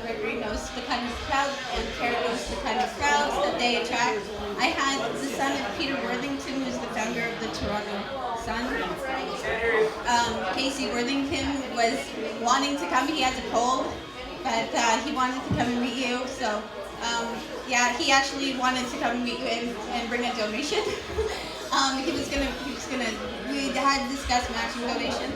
Gregory knows the kind of crowd and Kara knows the kind of crowds that they attract. I had the son of Peter Worthington, who's the founder of the Toronto Sun. Casey Worthington was wanting to come. He has a cold, but he wanted to come and meet you. So yeah, he actually wanted to come and meet you and bring a donation. We had discussed matching donation.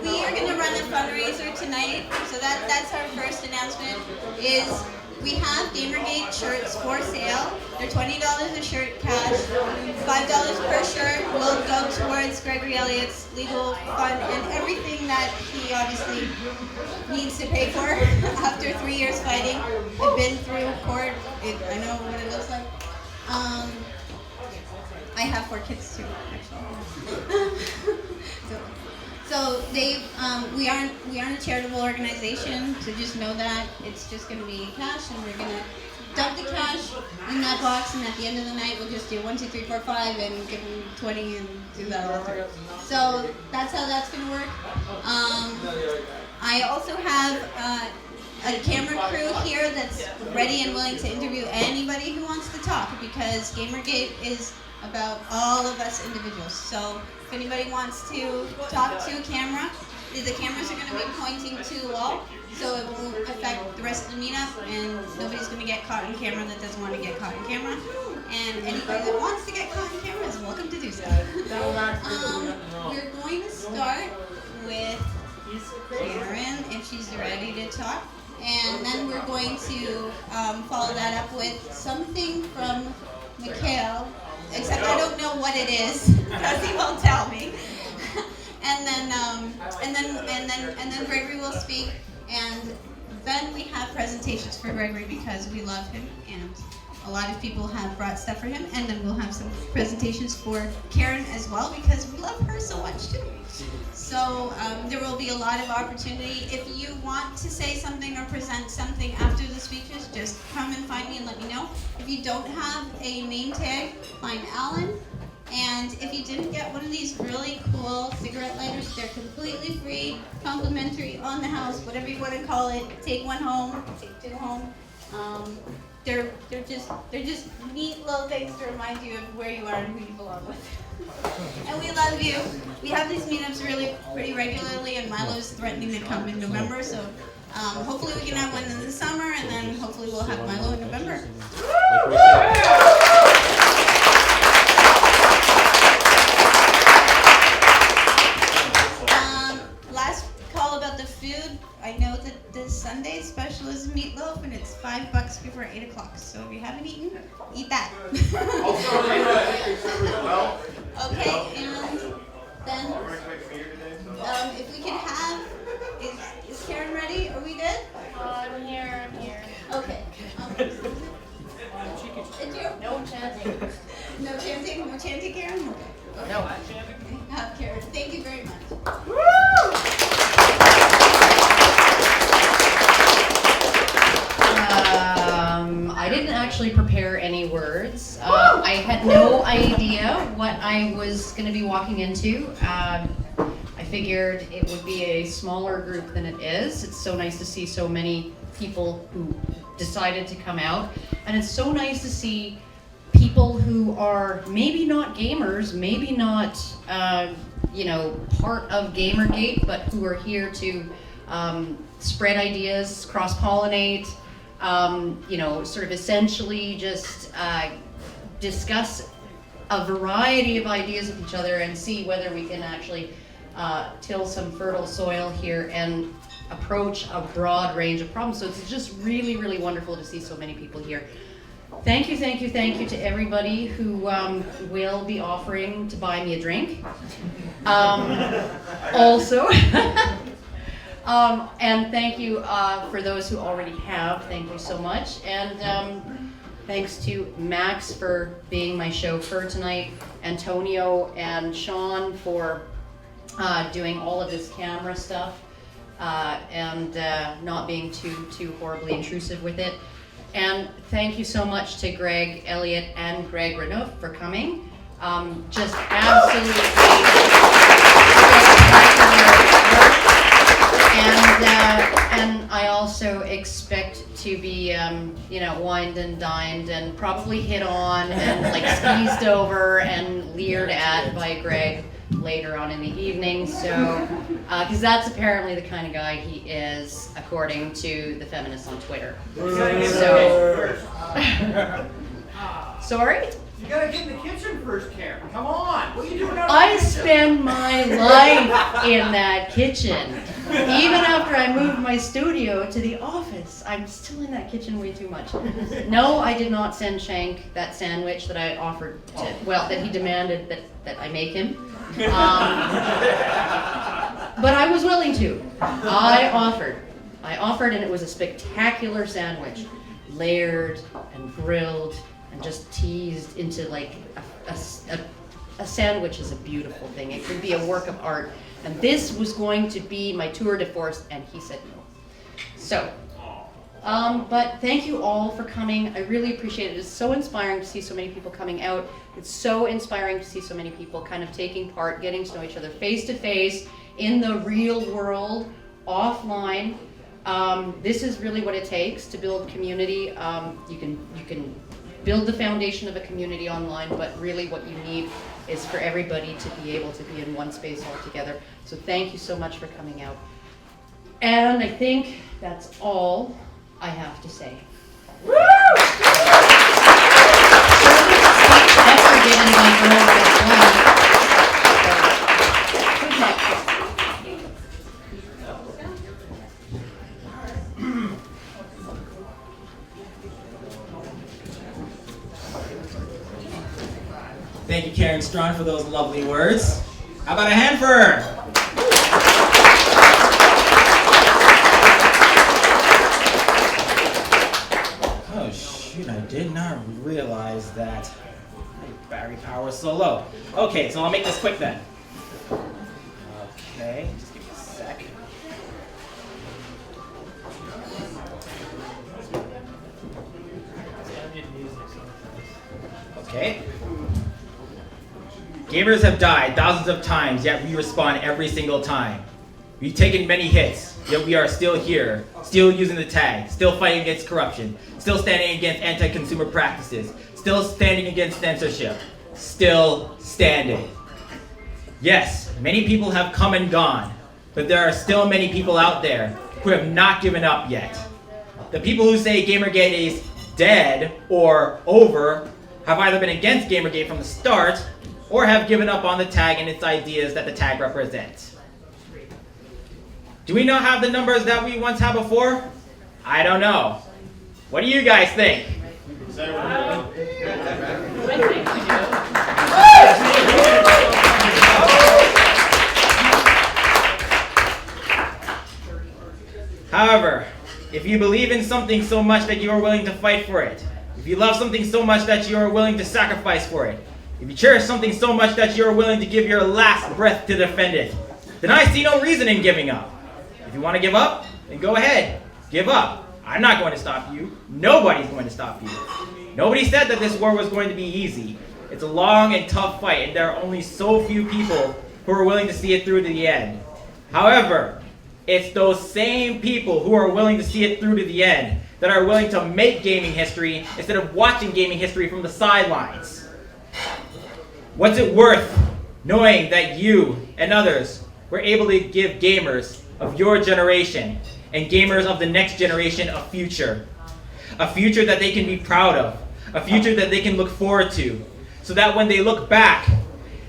We are gonna run a fundraiser tonight, so that's our first announcement. Is we have Gamergate shirts for sale. They're $20 a shirt cash. $5 per shirt will go towards Gregory Elliott's legal fund and everything that he obviously needs to pay for after 3 years fighting. I've been through court. I know what it looks like. I have 4 kids too, actually. So they, we aren't a charitable organization, so just know that it's just going to be cash, and we're going to dump the cash in that box, and at the end of the night we'll just do 1, 2, 3, 4, 5, and give them 20 and do that all through. So that's how that's going to work. I also have a camera crew here that's ready and willing to interview anybody who wants to talk, because Gamergate is about all of us individuals. So if anybody wants to talk to a camera, the cameras are going to be pointing to the wall, so it won't affect the rest of the meetup, and nobody's going to get caught on camera that doesn't want to get caught on camera. And anybody that wants to get caught on camera is welcome to do so. We're going to start with Karen, if she's ready to talk. and then we're going to follow that up with something from Mikhail, except I don't know what it is because he won't tell me. and then Gregory will speak, and then we have presentations for Gregory because we love him, and a lot of people have brought stuff for him, and then we'll have some presentations for Karen as well because we love her so much too. So there will be a lot of opportunity. If you want to say something or present something after the speeches, just come and find me and let me know. If you don't have a name tag, find Alan. And if you didn't get one of these really cool cigarette lighters, they're completely free, complimentary, on the house, whatever you want to call it. Take one home, take two home. They're just neat little things to remind you of where you are and who you belong with. And we love you. We have these meetups really pretty regularly, and Milo's threatening to come in November, so hopefully we can have one in the summer, and then hopefully we'll have Milo in November. Last call about the food. I know that the Sunday special is meatloaf, and it's $5 before 8 o'clock. So if you haven't eaten, eat that. Okay, and then if we can have, is Karen ready? Are we good? I'm here. Okay. No chanting. No chanting? No chanting, Karen? Okay. No. Karen, thank you very much. I didn't actually prepare any words. I had no idea what I was going to be walking into. I figured it would be a smaller group than it is. It's so nice to see so many people who decided to come out. And it's so nice to see people who are maybe not gamers, maybe not, part of Gamergate, but who are here to spread ideas, cross-pollinate, sort of essentially just discuss a variety of ideas with each other and see whether we can actually till some fertile soil here and approach a broad range of problems. So it's just really, really wonderful to see so many people here. Thank you to everybody who will be offering to buy me a drink. Also, and thank you for those who already have. Thank you so much. And thanks to Max for being my chauffeur tonight, Antonio and Shawn for doing all of this camera stuff and not being too horribly intrusive with it. And thank you so much to Greg Elliott and Greg Renaud for coming. Just absolutely and I also expect to be, wined and dined and probably hit on and like squeezed over and leered at by Greg later on in the evening. So, because that's apparently the kind of guy he is, according to the feminists on Twitter. So, sorry? You gotta get in the kitchen first, Karen. Come on. What are you doing out I spend my life in that kitchen. Even after I moved my studio to the office, I'm still in that kitchen way too much. No, I did not send Shank that sandwich that I offered to, that he demanded that I make him. But I was willing to. I offered, and it was a spectacular sandwich. Layered and grilled and just teased into like a sandwich is a beautiful thing. It could be a work of art. And this was going to be my tour de force, and he said no. So, but thank you all for coming. I really appreciate it. It's so inspiring to see so many people coming out. It's so inspiring to see so many people kind of taking part, getting to know each other face to face, in the real world, offline. This is really what it takes to build community. You can build the foundation of a community online, but really what you need is for everybody to be able to be in one space all together. So thank you so much for coming out. And I think that's all I have to say. Woo! Good night. Thank you, Karen Strawn, for those lovely words. How about a hand for her? Oh shoot, I did not realize that my battery power was so low. Okay, so I'll make this quick then. Okay, just give me a sec. Okay. Gamers have died thousands of times, yet we respawn every single time. We've taken many hits, yet we are still here, still using the tag, still fighting against corruption, still standing against anti-consumer practices, still standing against censorship, still standing. Yes, many people have come and gone, but there are still many people out there who have not given up yet. The people who say Gamergate is dead or over have either been against Gamergate from the start or have given up on the tag and its ideas that the tag represents. Do we not have the numbers that we once had before? I don't know. What do you guys think? However, if you believe in something so much that you are willing to fight for it, if you love something so much that you are willing to sacrifice for it, if you cherish something so much that you are willing to give your last breath to defend it, then I see no reason in giving up. If you want to give up, then go ahead. Give up. I'm not going to stop you. Nobody's going to stop you. Nobody said that this war was going to be easy. It's a long and tough fight, and there are only so few people who are willing to see it through to the end. However, it's those same people who are willing to see it through to the end that are willing to make gaming history instead of watching gaming history from the sidelines. What's it worth knowing that you and others were able to give gamers of your generation and gamers of the next generation a future that they can be proud of, a future that they can look forward to, so that when they look back,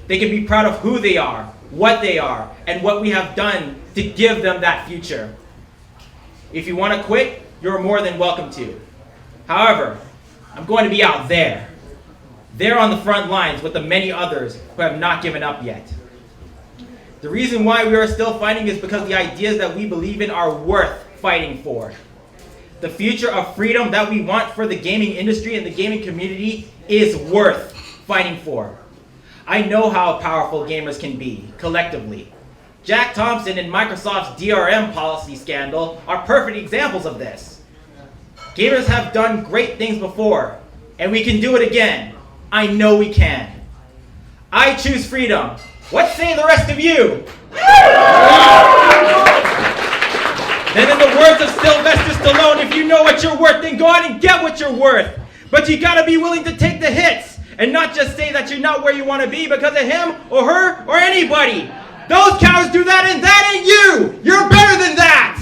they can be proud of who they are, what they are, and what we have done to give them that future. If you want to quit, you're more than welcome to. However, I'm going to be out there. They're on the front lines with the many others who have not given up yet. The reason why we are still fighting is because the ideas that we believe in are worth fighting for. The future of freedom that we want for the gaming industry and the gaming community is worth fighting for. I know how powerful gamers can be, collectively. Jack Thompson and Microsoft's DRM policy scandal are perfect examples of this. Gamers have done great things before, and we can do it again. I know we can. I choose freedom. What say the rest of you? Then in the words of Sylvester Stallone, if you know what you're worth, then go out and get what you're worth. But you gotta be willing to take the hits and not just say that you're not where you want to be because of him or her or anybody. Those cows do that and that ain't you. You're better than that.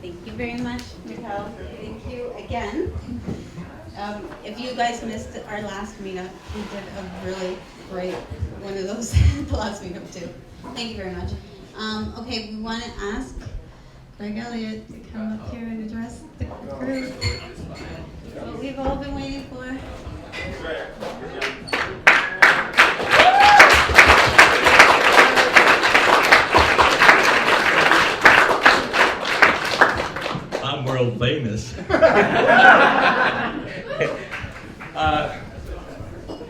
Thank you very much, Nicole. Thank you again. If you guys missed our last meetup, we did a really great one of those the last meetup too. Thank you very much. Okay, we want to ask Greg Elliott to come up here and address the group. What we've all been waiting for. I'm world famous.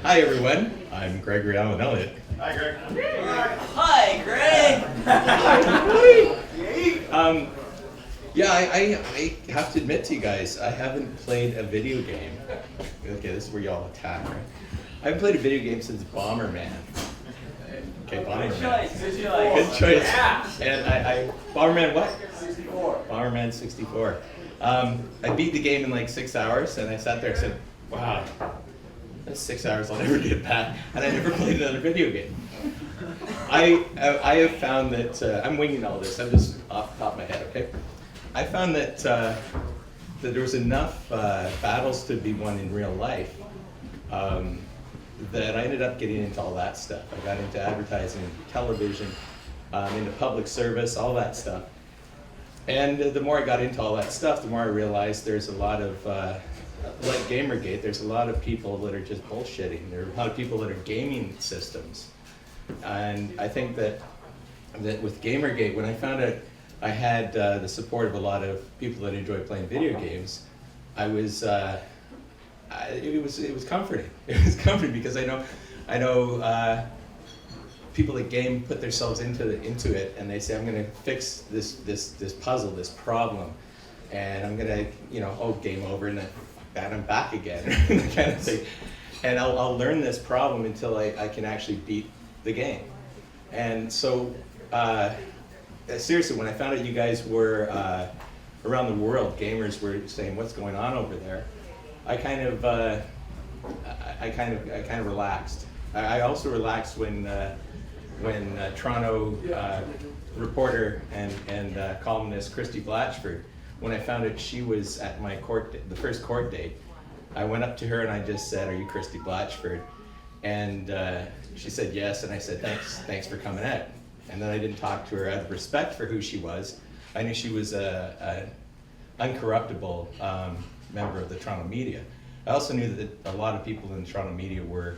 Hi everyone, I'm Gregory Elliott. Hi, Greg. Hi, Greg. Yeah, I have to admit to you guys, I haven't played a video game. Okay, this is where y'all attack, right? I haven't played a video game since Bomberman. Okay, Bomberman. Good choice. Yeah. And Bomberman what? 64. Bomberman 64. I beat the game in like 6 hours, and I sat there and said, wow, that's 6 hours I'll never get back. And I never played another video game. I have found that, I'm winging all this, I'm just off the top of my head, okay? I found that, that there was enough battles to be won in real life that I ended up getting into all that stuff. I got into advertising, television, into public service, all that stuff. And the more I got into all that stuff, the more I realized there's a lot of, like Gamergate, there's a lot of people that are just bullshitting. There are a lot of people that are gaming systems. And I think that with Gamergate, when I found out I had the support of a lot of people that enjoy playing video games, it was comforting. It was comforting because I know people that game put themselves into it, and they say, I'm going to fix this puzzle, this problem, and I'm going to, game over, and then I'm back again, kind of thing. And I'll learn this problem until I can actually beat the game. And so, seriously, when I found out you guys were around the world, gamers were saying, what's going on over there? I kind of relaxed. I also relaxed when Toronto reporter and columnist Christy Blatchford, when I found out she was at my the first court date, I went up to her and I just said, "Are you Christy Blatchford?" And she said yes, and I said, thanks for coming out. And then I didn't talk to her out of respect for who she was. I knew she was an uncorruptible member of the Toronto media. I also knew that a lot of people in the Toronto media were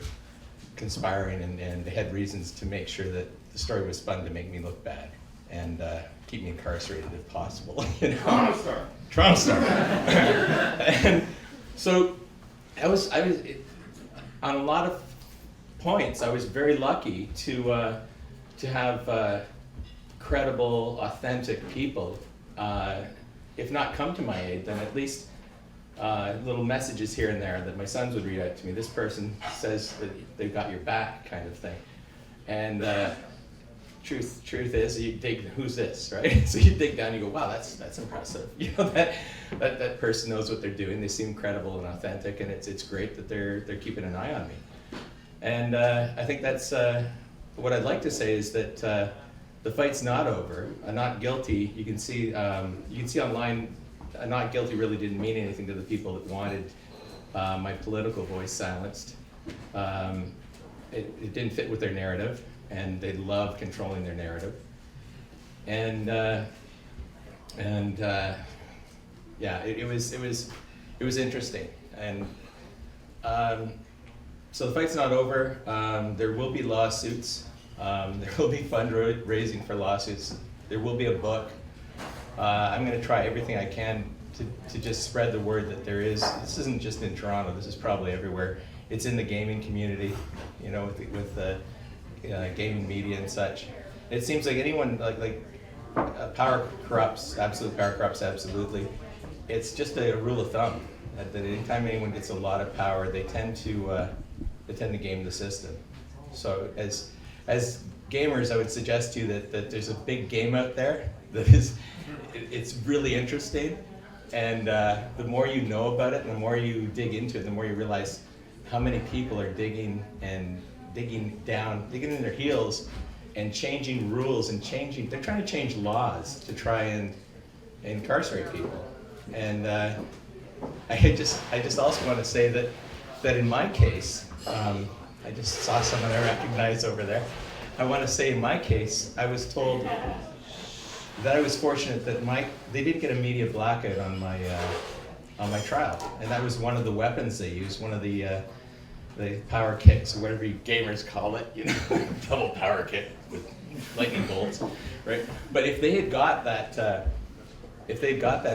conspiring, and they had reasons to make sure that the story was spun to make me look bad and keep me incarcerated if possible. Toronto Star. And so I was on a lot of points, I was very lucky to have credible, authentic people, if not come to my aid, then at least little messages here and there that my sons would read out to me. This person says that they've got your back, kind of thing. And truth is, you dig, who's this, right? So you dig down, you go, wow, that's impressive. That person knows what they're doing. They seem credible and authentic, and it's great that they're keeping an eye on me. And I think that's what I'd like to say is that the fight's not over. A not guilty, you can see online, a not guilty really didn't mean anything to the people that wanted my political voice silenced. It didn't fit with their narrative, and they love controlling their narrative. And yeah, it was interesting. And so the fight's not over. There will be lawsuits. There will be fundraising for lawsuits. There will be a book. I'm going to try everything I can to just spread the word that there is. This isn't just in Toronto. This is probably everywhere. It's in the gaming community, with the gaming media and such. It seems like anyone power corrupts. Absolute power corrupts. Absolutely. It's just a rule of thumb that anytime anyone gets a lot of power, they tend to game the system. So as gamers, I would suggest to you that there's a big game out there that it's really interesting, and the more you know about it, and the more you dig into it, the more you realize how many people are digging in their heels and changing rules and they're trying to change laws to try and incarcerate people. And I just also want to say that in my case, I just saw someone I recognize over there. I want to say in my case, I was told that I was fortunate that they didn't get a media blackout on my trial, and that was one of the weapons they used, one of the power kicks, or whatever you gamers call it, double power kick with lightning bolts, right? But if they had got that,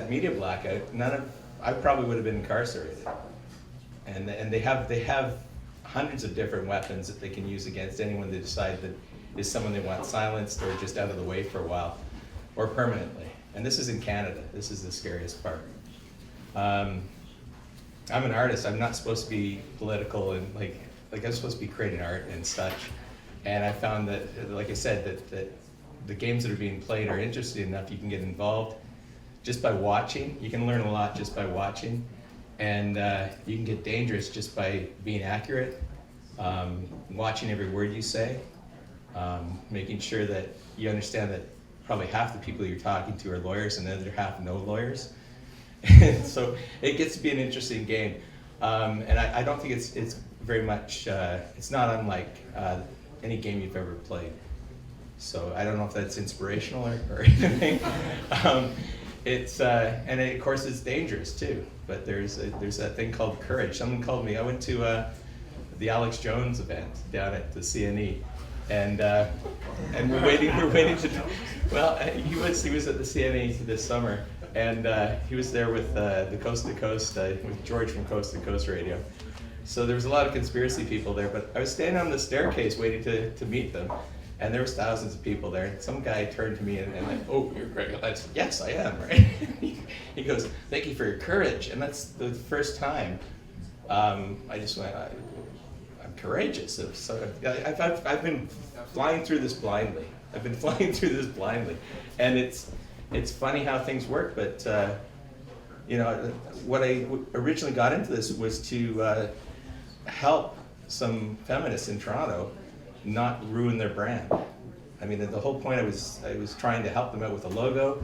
media blackout, I probably would have been incarcerated. And they have hundreds of different weapons that they can use against anyone they decide that is someone they want silenced or just out of the way for a while, or permanently. And this is in Canada. This is the scariest part. I'm an artist. I'm not supposed to be political, and like I'm supposed to be creating art and such. And I found that, like I said, that the games that are being played are interesting enough. You can get involved just by watching. You can learn a lot just by watching. And you can get dangerous just by being accurate, watching every word you say, making sure that you understand that probably half the people you're talking to are lawyers and the other half no lawyers. And so it gets to be an interesting game. And I don't think it's very much, it's not unlike any game you've ever played. So I don't know if that's inspirational or anything. And of course it's dangerous too. But there's that thing called courage. Someone called me. I went to the Alex Jones event down at the CNE, and we're waiting to. Well, he was at the CNE this summer, and he was there with the Coast to Coast with George from Coast to Coast Radio. So there was a lot of conspiracy people there, but I was standing on the staircase waiting to meet them, and there was thousands of people there. And some guy turned to me and like, "Oh, you're Greg." I said, "Yes, I am." Right? He goes, "Thank you for your courage," and that's the first time I just went, "I'm courageous." So I've been flying through this blindly. And it's funny how things work, but what I originally got into this was to help some feminists in Toronto not ruin their brand. I mean, the whole point I was trying to help them out with a logo.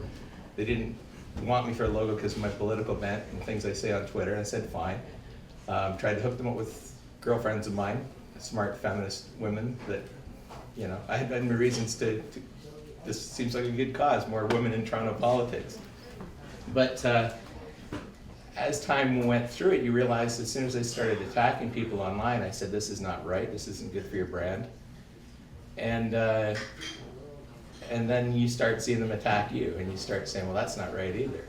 They didn't want me for a logo because of my political bent and things I say on Twitter, and I said fine. Tried to hook them up with girlfriends of mine, smart feminist women that, I had my reasons to this seems like a good cause, more women in Toronto politics. But as time went through it, you realize as soon as I started attacking people online, I said, this is not right, this isn't good for your brand. And then you start seeing them attack you, and you start saying, well, that's not right either.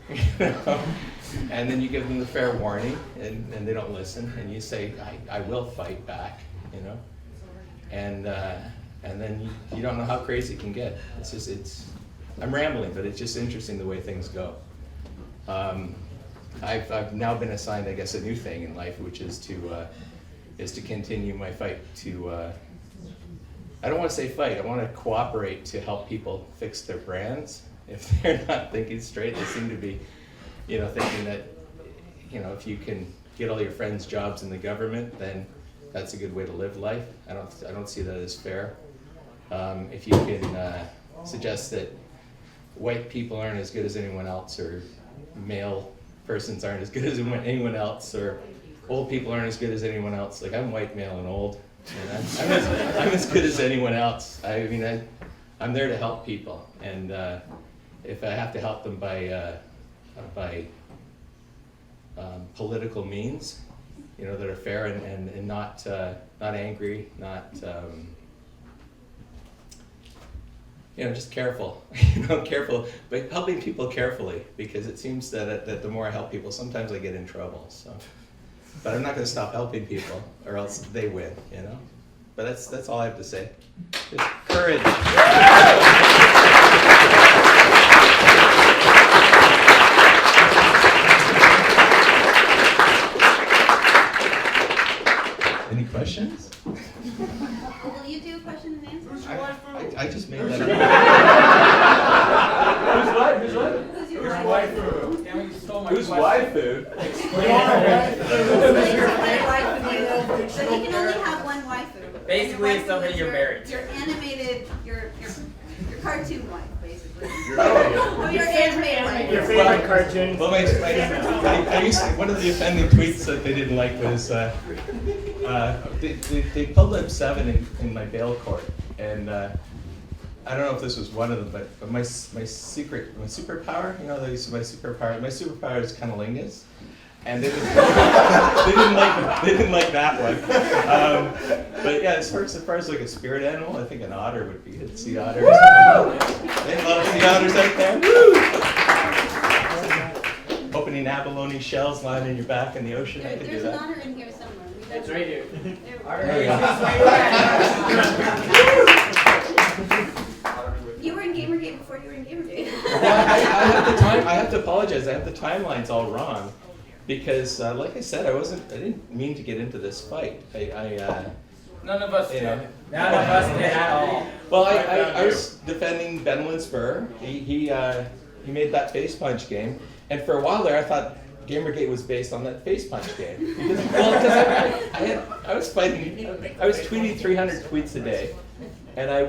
And then you give them the fair warning, and they don't listen, and you say, I will fight back, and then you don't know how crazy it can get. I'm rambling, but it's just interesting the way things go. I've now been assigned, I guess, a new thing in life, which is to continue my fight to, I don't want to say fight, I want to cooperate to help people fix their brands. If they're not thinking straight, they seem to be, thinking that, if you can get all your friends jobs in the government, then that's a good way to live life. I don't see that as fair. If you can suggest that white people aren't as good as anyone else, or male persons aren't as good as anyone else, or old people aren't as good as anyone else. Like, I'm white, male, and old, and I'm as good as anyone else. I mean, I'm there to help people, and if I have to help them by political means, that are fair and not angry, not just careful, careful, but helping people carefully, because it seems that the more I help people, sometimes I get in trouble. So, but I'm not going to stop helping people, or else they win, But that's all I have to say. Just courage. Any questions? Will you do a question and answer? I just made that up. Who's what? Who's your Who's wife? waifu? Damn it, you stole my Who's question. waifu? So you can only have one waifu. Basically, it's somebody you're married to. Your animated, your cartoon wife, basically. Oh, Or your animated wife. Your favorite cartoon? Well, I used to, one of the offending tweets that they didn't like was they pulled up 7 in my bail court, and I don't know if this was one of them, but my superpower, my superpower is cunnilingus, and they didn't like that one. But yeah, as far as like a spirit animal, I think an otter would be good. Sea otters. They have a lot of sea otters out there. Woo! Opening abalone shells lying in your back in the ocean. I could do There's an that. otter in here somewhere. It's right here. There we go. You were in Gamergate before you were in Gamergate. I have to apologize. I have the timelines all wrong, because like I said, I didn't mean to get into this fight. None of us did. know. None of us did at all. Well, I was defending Ben Spur. He made that face punch game, and for a while there, I thought Gamergate was based on that face punch game. Because I was fighting. I was tweeting 300 tweets a day, and I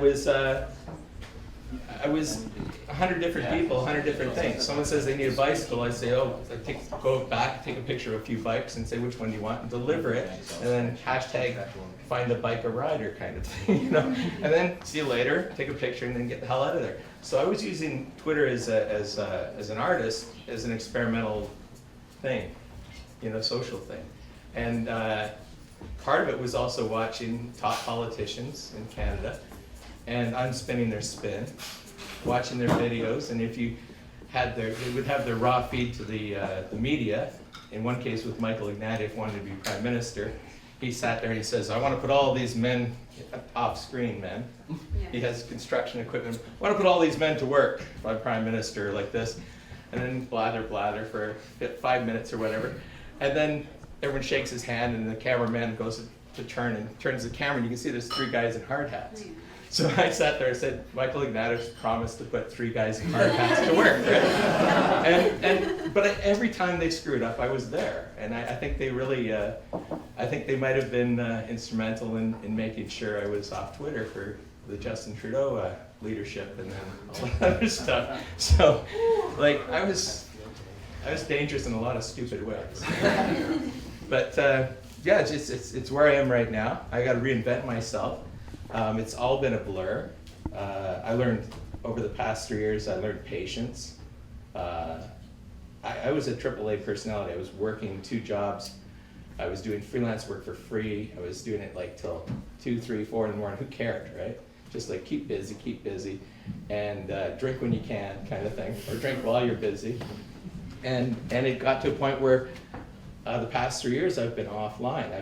I was 100 different people, 100 different things. Someone says they need a bicycle, I say, oh, go back, take a picture of a few bikes and say which one do you want, and deliver it, and then hashtag find a bike a rider kind of thing, you know? And then see you later, take a picture, and then get the hell out of there. So I was using Twitter as an artist, as an experimental thing, you know, social thing. And part of it was also watching top politicians in Canada and unspinning their spin, watching their videos, and if you had they would have their raw feed to the media. In one case with Michael Ignatieff wanted to be prime minister, he sat there and he says, I want to put all these men off screen, man. Yeah. He has construction equipment. I want to put all these men to work if I'm prime minister like this. And then blather for 5 minutes or whatever. And then everyone shakes his hand and the cameraman goes to turn and turns the camera and you can see there's 3 guys in hard hats. So I sat there and said, Michael Ignatieff promised to put 3 guys in hard hats to work, right? But every time they screwed up, I was there. And I think they really, I think they might have been instrumental in making sure I was off Twitter for the Justin Trudeau leadership and then all that other stuff. So, like, I was dangerous in a lot of stupid ways. But yeah, it's where I am right now. I got to reinvent myself. It's all been a blur. I learned over the past 3 years, I learned patience. I was a AAA personality. I was working 2 jobs. I was doing freelance work for free. I was doing it like till 2, 3, 4 in the morning. Who cared, right? Just like keep busy, and drink when you can, kind of thing, or drink while you're busy. And it got to a point where the past 3 years I've been offline.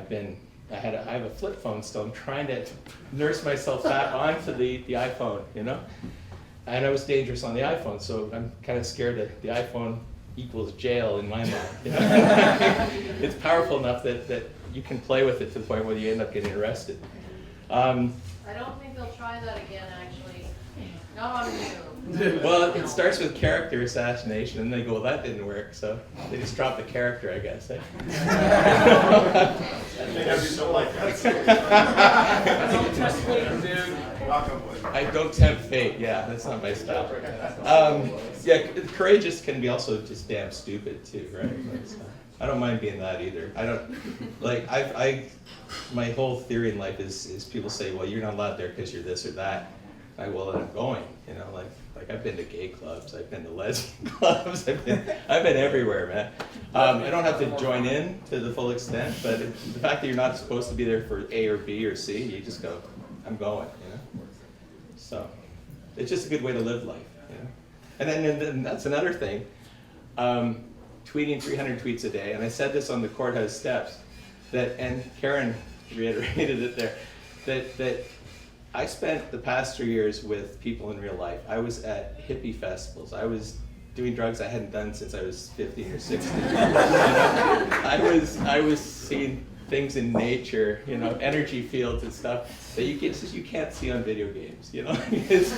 I have a flip phone still. I'm trying to nurse myself back onto the iPhone, you know? And I was dangerous on the iPhone, so I'm kind of scared that the iPhone equals jail in my mind. You know? It's powerful enough that you can play with it to the point where you end up getting arrested. I don't think they'll try that again, actually. Not on you. Well, it starts with character assassination, and they go, well, that didn't work, so they just drop the character, I guess. Eh? I don't tempt fate, yeah, that's not my style. Yeah, courageous can be also just damn stupid too, right? I don't mind being that either. I don't, like, my whole theory in life is people say, well, you're not allowed there because you're this or that. Well, then I'm going, you know, like I've been to gay clubs, I've been to lesbian clubs, I've been everywhere, man. I don't have to join in to the full extent, but the fact that you're not supposed to be there for A or B or C, you just go, I'm going, you know. So it's just a good way to live life, you know. And then that's another thing, tweeting 300 tweets a day, and I said this on the courthouse steps, and Karen reiterated it there, that I spent the past 3 years with people in real life. I was at hippie festivals. I was doing drugs I hadn't done since I was 15 or 16. You know? I was seeing things in nature, you know, energy fields and stuff that you can't see on video games. You know, it's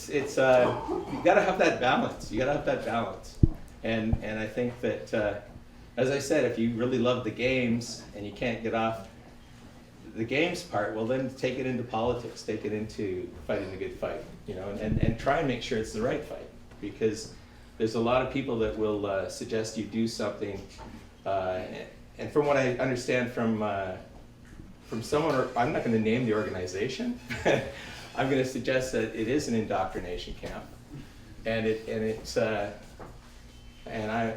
you gotta have that balance. You gotta have that balance, and I think that as I said, if you really love the games and you can't get off the games part, well then take it into politics, take it into fighting the good fight, you know, and try and make sure it's the right fight, because there's a lot of people that will suggest you do something, and from what I understand from someone, or I'm not going to name the organization, I'm going to suggest that it is an indoctrination camp, and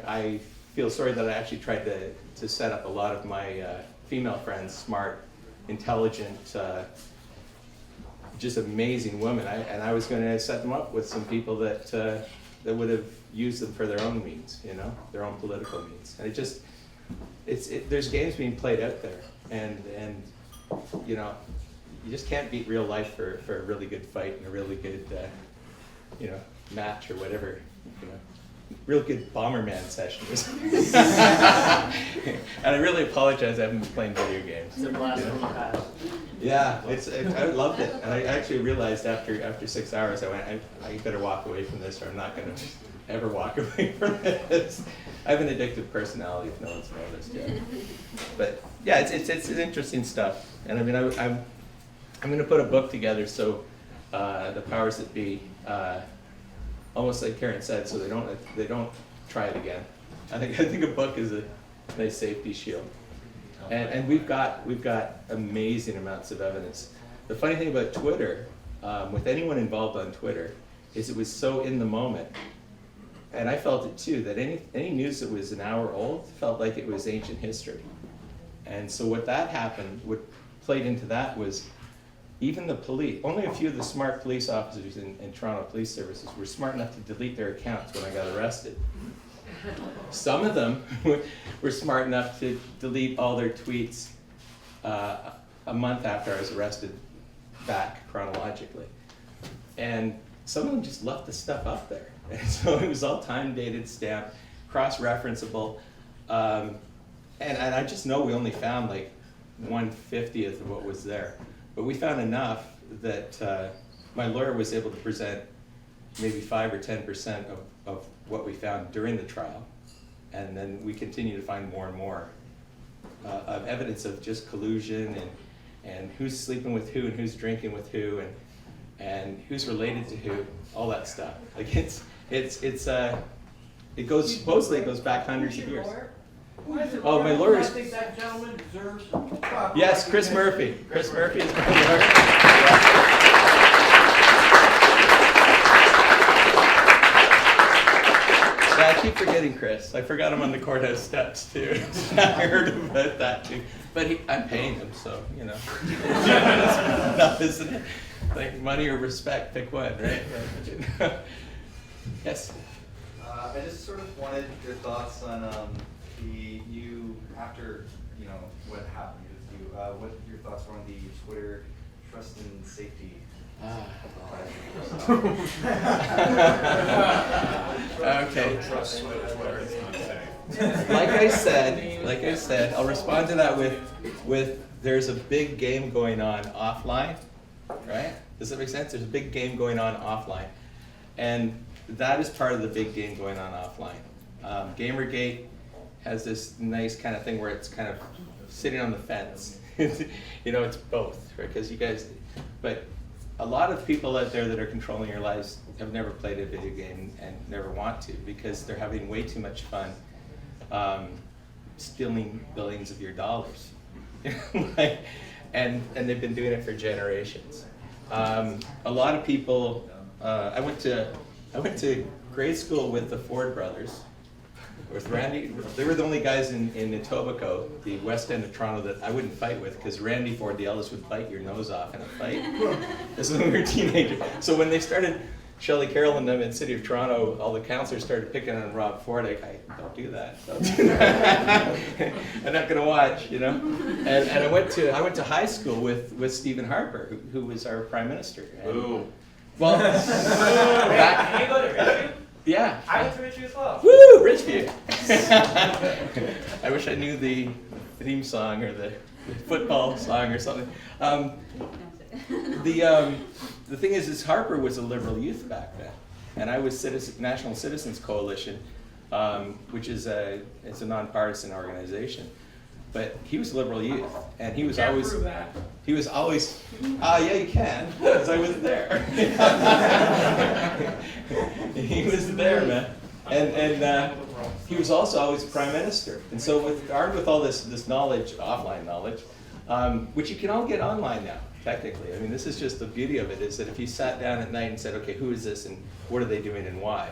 I feel sorry that I actually tried to set up a lot of my female friends, smart, intelligent, just amazing women. I was going to set them up with some people that would have used them for their own means, you know, their own political means. And there's games being played out there, and you know, you just can't beat real life for a really good fight and a really good, you know, match or whatever, you know. Real good Bomberman session. And I really apologize, I haven't been playing video games. It's a blast from the past. Yeah, I loved it. And I actually realized after 6 hours, I went, I better walk away from this, or I'm not going to ever walk away from this. I have an addictive personality, if no one's noticed yet. But yeah, it's interesting stuff. And I mean, I'm going to put a book together, so the powers that be, almost like Karen said, so they don't try it again. I think a book is a nice safety shield. And we've got amazing amounts of evidence. The funny thing about Twitter, with anyone involved on Twitter, is it was so in the moment. And I felt it too, that any news that was an hour old felt like it was ancient history. And so what played into that was even the police, only a few of the smart police officers in Toronto Police Services were smart enough to delete their accounts when I got arrested. Some of them were smart enough to delete all their tweets a month after I was arrested back chronologically. And some of them just left the stuff up there. And so it was all time-dated, stamped, cross-referenceable. And I just know we only found like 1/50th of what was there. But we found enough that my lawyer was able to present maybe 5 or 10% of what we found during the trial. And then we continue to find more and more of evidence of just collusion and who's sleeping with who and who's drinking with who and who's related to who, all that stuff. Like supposedly it goes back hundreds of years. Oh, my lawyer is. I think that gentleman deserves. Yes, Chris Murphy. Chris Murphy is my lawyer. Yeah, I keep forgetting Chris. I forgot him on the courthouse steps too. I heard about that too. But I'm paying him, so you know. Enough, isn't it? Like money or respect, pick one, right? Yes. I just sort of wanted your thoughts on after what happened with you. What your thoughts were on the Twitter trust and safety? Okay. Like I said, I'll respond to that with there's a big game going on offline, right? Does that make sense? There's a big game going on offline, and that is part of the big game going on offline. Gamergate has this nice kind of thing where it's kind of sitting on the fence. It's both, right? Because but a lot of people out there that are controlling your lives have never played a video game and never want to because they're having way too much fun stealing billions of your dollars. and they've been doing it for generations. A lot of people, I went to grade school with the Ford brothers, with Randy. They were the only guys in Etobicoke, the west end of Toronto, that I wouldn't fight with, because Randy Ford, the eldest, would bite your nose off in a fight. This was when we were teenagers. So when they started Shelley Carroll and them in City of Toronto, all the councillors started picking on Rob Ford. I don't do that. Don't do that. I'm not going to watch, And I went to high school with Stephen Harper, who was our prime minister. Ooh. Well, Can you go to Richview? Yeah. I went to Richview as well. Woo, Richview. I wish I knew the theme song or the football song or something. The thing is Harper was a liberal youth back then, and I was National Citizens Coalition, which is it's a nonpartisan organization. But he was liberal youth, and he was always. Prove that. He was always. Yeah, you can, because I was there. He was there, man, and he was also always prime minister. And so, armed with all this knowledge, offline knowledge, which you can all get online now. Technically, I mean, this is just the beauty of it, is that if you sat down at night and said, okay, who is this and what are they doing and why,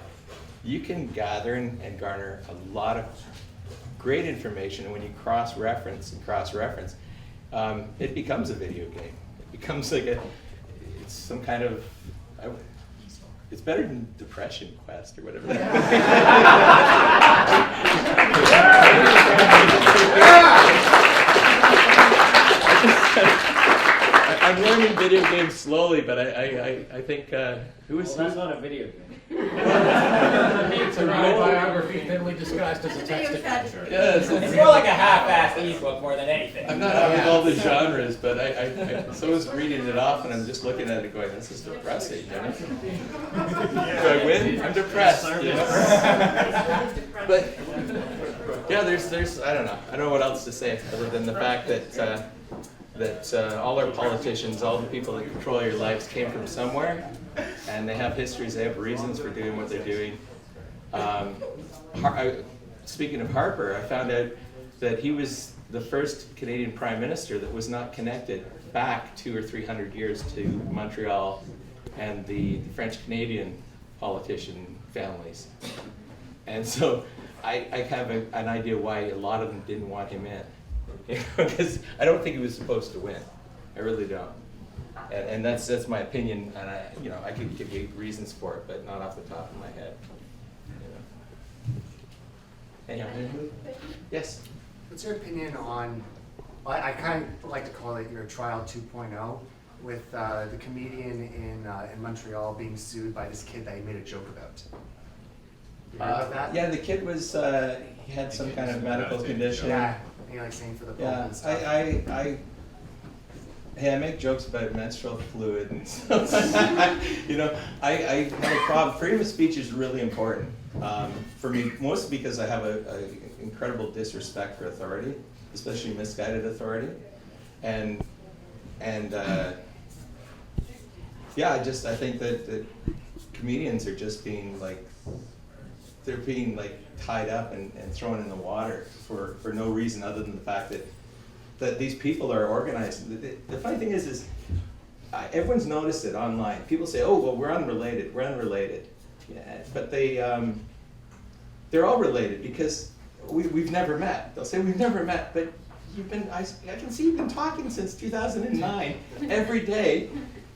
you can gather and garner a lot of great information. And when you cross-reference, it becomes a video game. It becomes like it's some kind of, it's better than Depression Quest or whatever. I'm learning video games slowly, but I think That's not a video game. It's a biography thinly disguised as a text adventure. Yes, It's more like a half-assed e-book more than anything. I'm not out with all the genres, but I was reading it off and I'm just looking at it going, this is depressing. Do I win? I'm depressed. But yeah, there's I don't know what else to say other than the fact that that all our politicians, all the people that control your lives came from somewhere, and they have histories, they have reasons for doing what they're doing. Speaking of Harper, I found out that he was the first Canadian Prime Minister that was not connected back 200 or 300 years to Montreal and the French-Canadian politician families. And so I have an idea why a lot of them didn't want him in. Because I don't think he was supposed to win. I really don't. And that's my opinion, and I could give you reasons for it, but not off the top of my head. Anyhow, yes? What's your opinion on, I kind of like to call it your trial 2.0, with the comedian in Montreal being sued by this kid that he made a joke about? You heard about that? Yeah, the kid was, he had some kind of medical condition. Yeah, he like saying for the Pope Yeah, and stuff. I make jokes about menstrual fluid and stuff. I have a problem. Freedom of speech is really important for me, mostly because I have a incredible disrespect for authority, especially misguided authority, and yeah, I think that comedians are just being they're being tied up and thrown in the water for no reason other than the fact that these people are organized. The funny thing is everyone's noticed it online. People say, "Oh, well, we're unrelated. We're unrelated," yeah, but they're all related because we've never met. They'll say we've never met, but I can see you've been talking since 2009 every day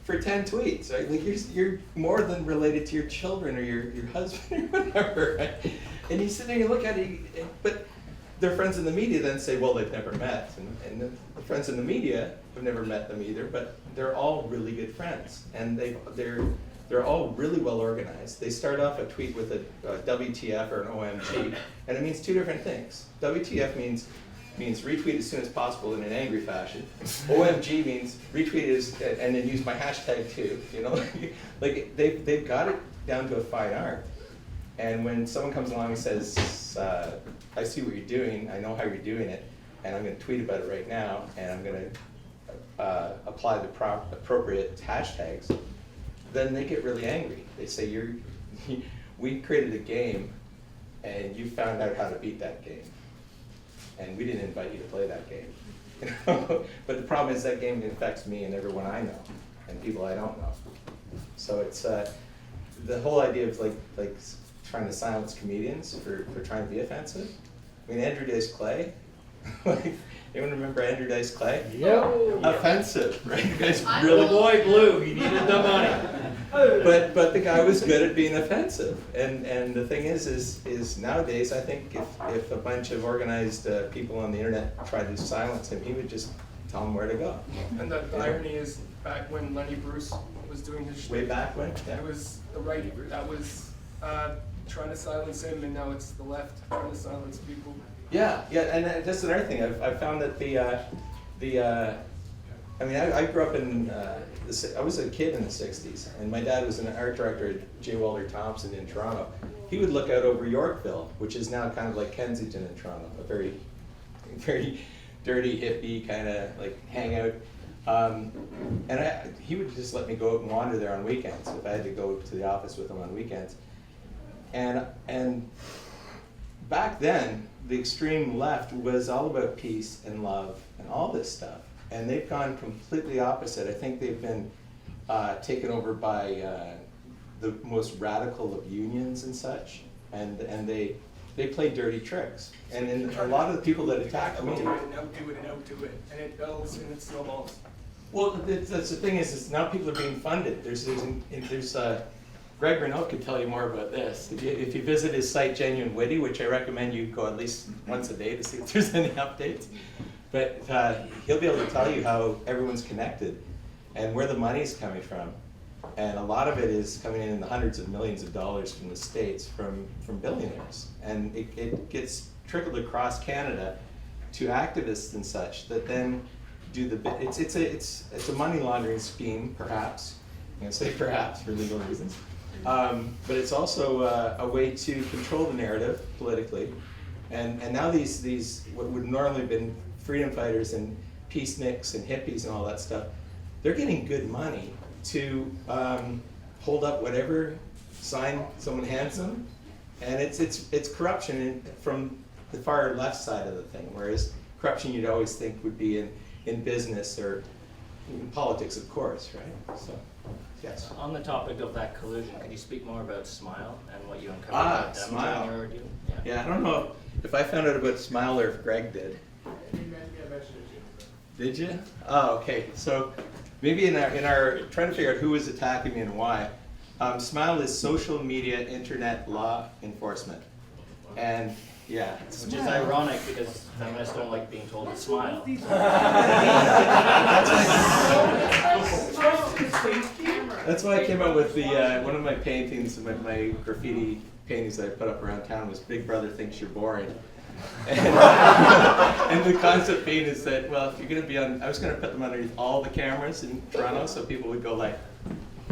for 10 tweets. Right? You're more than related to your children or your husband or whatever. Right? And you sit there and you look at it, but their friends in the media then say, well, they've never met. And the friends in the media have never met them either, but they're all really good friends. And they're all really well organized. They start off a tweet with a WTF or an OMG, and it means two different things. WTF means retweet as soon as possible in an angry fashion. OMG means retweet and then use my hashtag too. They've got it down to a fine art. And when someone comes along and says, I see what you're doing, I know how you're doing it, and I'm going to tweet about it right now, and I'm going to apply the appropriate hashtags, then they get really angry. They say, we created a game, and you found out how to beat that game. And we didn't invite you to play that game. But the problem is that game affects me and everyone I know, and people I don't know. So it's the whole idea of trying to silence comedians for trying to be offensive. I mean, Andrew Dice Clay. Anyone remember Andrew Dice Clay? Yep. Offensive, right? You guys I'm really. The boy blue, he needed the money. But the guy was good at being offensive, and the thing is nowadays I think if a bunch of organized people on the internet tried to silence him, he would just tell them where to go. And the irony is, back when Lenny Bruce was doing his Way back when, yeah. it was the right that was trying to silence him, and now it's the left trying to silence people. Yeah, and that's another thing. I've found that I grew up in, I was a kid in the 60s, and my dad was an art director at J. Walter Thompson in Toronto. He would look out over Yorkville, which is now kind of like Kensington in Toronto, a very, very dirty, hippie kind of hangout. And he would just let me go out and wander there on weekends if I had to go to the office with him on weekends. And back then, the extreme left was all about peace and love and all this stuff. And they've gone completely opposite. I think they've been taken over by the most radical of unions and such. And they play dirty tricks. And a lot of the people that attack me. Outdo it, and it builds and it snowballs. Well, that's the thing is now people are being funded. There's Greg Renault could tell you more about this. If you visit his site, Genuine Witty, which I recommend you go at least once a day to see if there's any updates. But he'll be able to tell you how everyone's connected and where the money's coming from. And a lot of it is coming in the hundreds of millions of dollars from the States, from billionaires. And it gets trickled across Canada to activists and such that then do it's a money laundering scheme, perhaps. I'm going to say perhaps for legal reasons. But it's also a way to control the narrative politically. And now these what would normally have been freedom fighters and peaceniks and hippies and all that stuff, they're getting good money to hold up whatever sign someone hands them, and it's corruption from the far left side of the thing, whereas corruption you'd always think would be in business or in politics, of course, right? So, yes. On the topic of that collusion, could you speak more about Smile and what you uncovered about them Smile. during your review? Yeah, I don't know if I found out about Smile or if Greg did. Did you? Oh, okay. So maybe in our trying to figure out who was attacking me and why, Smile is social media internet law enforcement, and yeah, Which is ironic because feminists don't like being told to smile. That's why I came up with the one of my paintings, my graffiti paintings that I put up around town was "Big Brother Thinks You're Boring," and the concept being is that, well, if you're going to be on, I was going to put them underneath all the cameras in Toronto, so people would go like,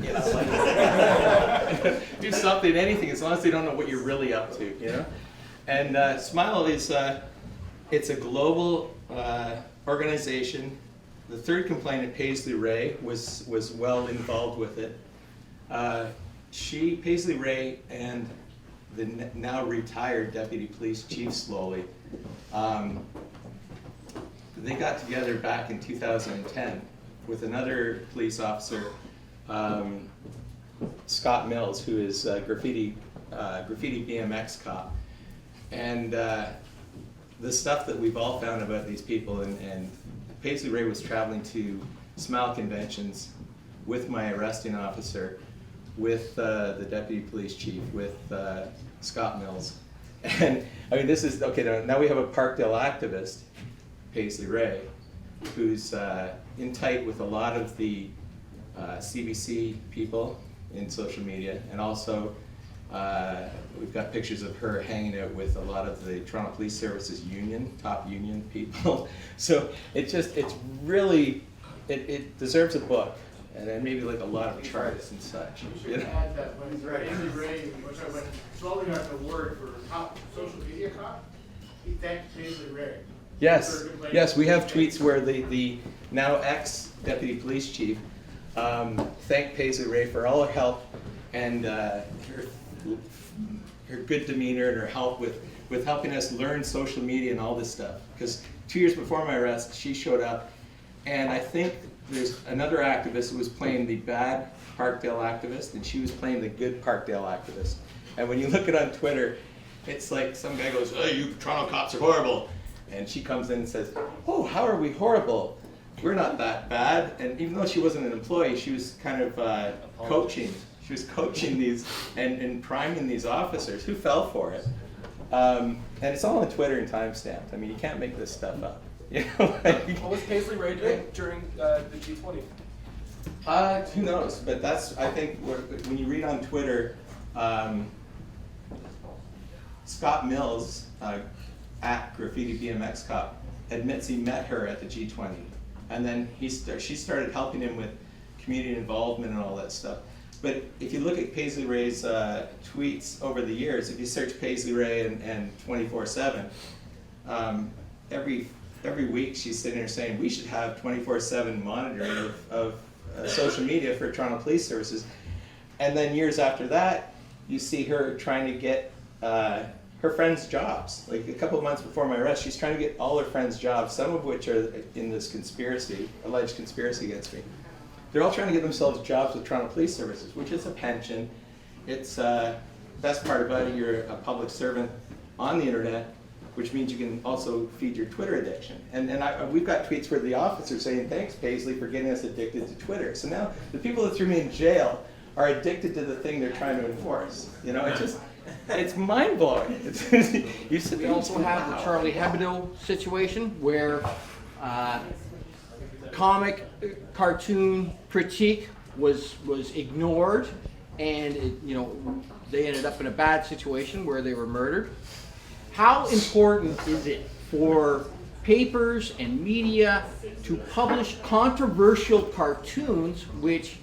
you know, like do something, anything, as long as they don't know what you're really up to, you know. And Smile is it's a global organization. The third complainant, Paisley Ray, was well involved with it. Paisley Ray, and the now retired deputy police chief Slowly, they got together back in 2010 with another police officer, Scott Mills, who is a graffiti BMX cop. And the stuff that we've all found about these people, and Paisley Ray was traveling to Smile conventions with my arresting officer, with the deputy police chief, with Scott Mills. And I mean, this is, okay, now we have a Parkdale activist, Paisley Ray, who's in tight with a lot of the CBC people in social media, and also we've got pictures of her hanging out with a lot of the Toronto Police Services union, top union people. So it's really, it deserves a book, and then maybe like a lot of charts and such. You should add that when Paisley Ray, when Slowly got the word for top social media cop, he thanked Paisley Ray. Yes, we have tweets where the now ex-deputy police chief thanked Paisley Ray for all her help and her good demeanor and her help with helping us learn social media and all this stuff. Because 2 years before my arrest, she showed up, and I think there's another activist who was playing the bad Parkdale activist, and she was playing the good Parkdale activist. And when you look at it on Twitter, it's like some guy goes, "Oh, you Toronto cops are horrible," and she comes in and says, "Oh, how are we horrible? We're not that bad." And even though she wasn't an employee, she was kind of coaching. She was coaching these and priming these officers who fell for it. And it's all on Twitter and timestamped. I mean, you can't make this stuff up. You know, like, What was Paisley Ray doing during the G20? who knows? But that's, I think, when you read on Twitter, Scott Mills, at Graffiti BMX Cop, admits he met her at the G20. And then she started helping him with community involvement and all that stuff. But if you look at Paisley Ray's tweets over the years, if you search Paisley Ray and 24/7, every week she's sitting there saying we should have 24/7 monitoring of social media for Toronto Police Services. And then years after that, you see her trying to get her friends jobs. Like a couple of months before my arrest, she's trying to get all her friends jobs, some of which are in this alleged conspiracy against me. They're all trying to get themselves jobs with Toronto Police Services, which is a pension. It's best part about it, you're a public servant on the internet, which means you can also feed your Twitter addiction. And we've got tweets where the officer's saying, "Thanks, Paisley, for getting us addicted to Twitter." So now the people that threw me in jail are addicted to the thing they're trying to enforce. You know, it's mind-blowing. We also have the Charlie Hebdo situation where comic cartoon critique was ignored, and they ended up in a bad situation where they were murdered. How important is it for papers and media to publish controversial cartoons which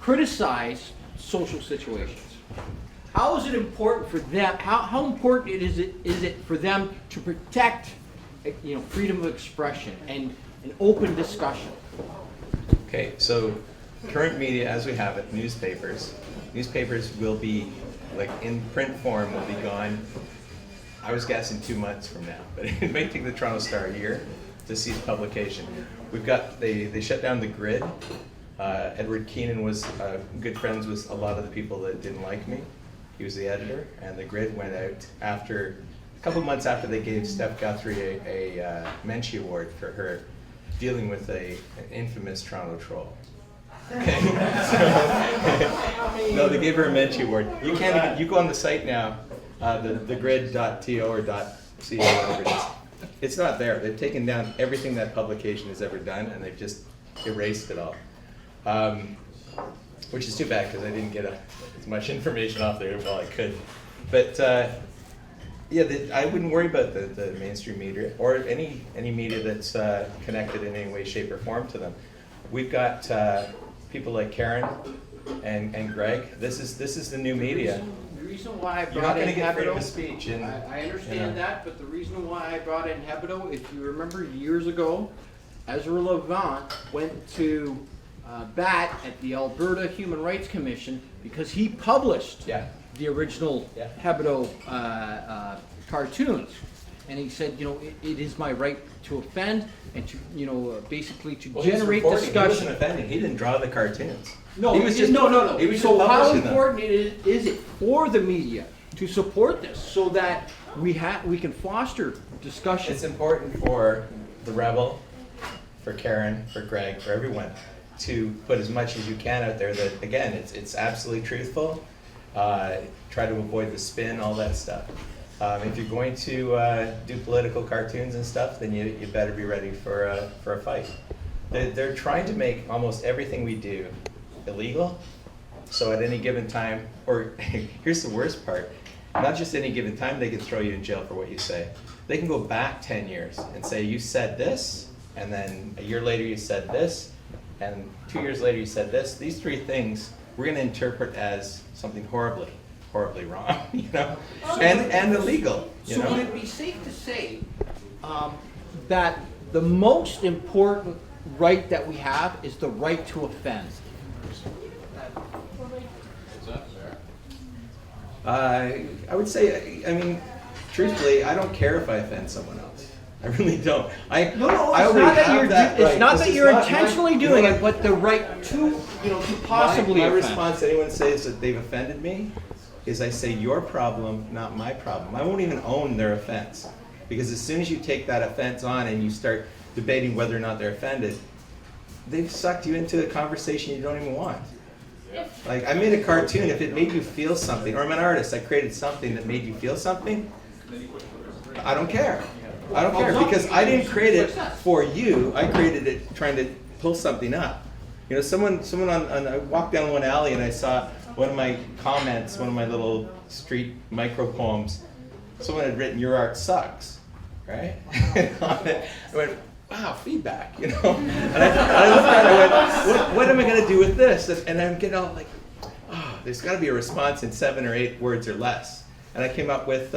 criticize social situations? How is it important for them? How important is it for them to protect, freedom of expression and an open discussion. Okay, so current media as we have it, newspapers will be, like in print form, will be gone, I was guessing 2 months from now, but it may take the Toronto Star a year to cease publication. We've got, they shut down the Grid. Edward Keenan was good friends with a lot of the people that didn't like me. He was the editor, and the Grid went out a couple months after they gave Steph Guthrie a Menchie Award for her dealing with an infamous Toronto troll. Okay. No, they gave her a Menchie Award. You can't even, you go on the site now, the grid.to or .co, whatever it is. It's not there. They've taken down everything that publication has ever done, and they've just erased it all. Which is too bad, because I didn't get as much information off there while I could. But yeah, I wouldn't worry about the mainstream media or any media that's connected in any way, shape, or form to them. We've got people like Karen and Greg. This is the new media. The reason why I You're not brought going in to get freedom Hebdo, of speech. And, I understand that, but the reason why I brought in Hebdo, if you remember years ago, Ezra Levant went to bat at the Alberta Human Rights Commission because he published the original Hebdo cartoons. And he said, you know, it is my right to offend and to, you know, basically to generate discussion. He wasn't offending. He didn't draw the cartoons. No, he was just no. He was So just how publishing them. important is it for the media to support this so that we can foster discussion? It's important for the Rebel, for Karen, for Greg, for everyone to put as much as you can out there that, again, it's absolutely truthful. Try to avoid the spin, all that stuff. If you're going to do political cartoons and stuff, then you better be ready for a fight. They're trying to make almost everything we do illegal. So at any given time, or here's the worst part, not just any given time, they can throw you in jail for what you say. They can go back 10 years and say you said this, and then a year later you said this, and 2 years later you said this. These three things we're going to interpret as something horribly wrong, you know, and illegal. You know? Would it be safe to say that the most important right that we have is the right to offend? I would say, I mean, truthfully, I don't care if I offend someone else. I really don't. It's not that you're intentionally doing it, but the right to, you know, to possibly my offend. response to anyone says that they've offended me is I say your problem, not my problem. I won't even own their offense, because as soon as you take that offense on and you start debating whether or not they're offended, they've sucked you into a conversation you don't even want. Like, I made a cartoon. If it made you feel something, or I'm an artist, I created something that made you feel something, I don't care. I don't care, because I didn't create it for you. I created it trying to pull something up. You know, someone I walked down one alley and I saw one of my comments, one of my little street micro poems. Someone had written, "Your art sucks," right? I went, wow, feedback, you know? And I looked at it, I went, what am I going to do with this? And I'm getting all like, oh, there's got to be a response in 7 or 8 words or less. And I came up with,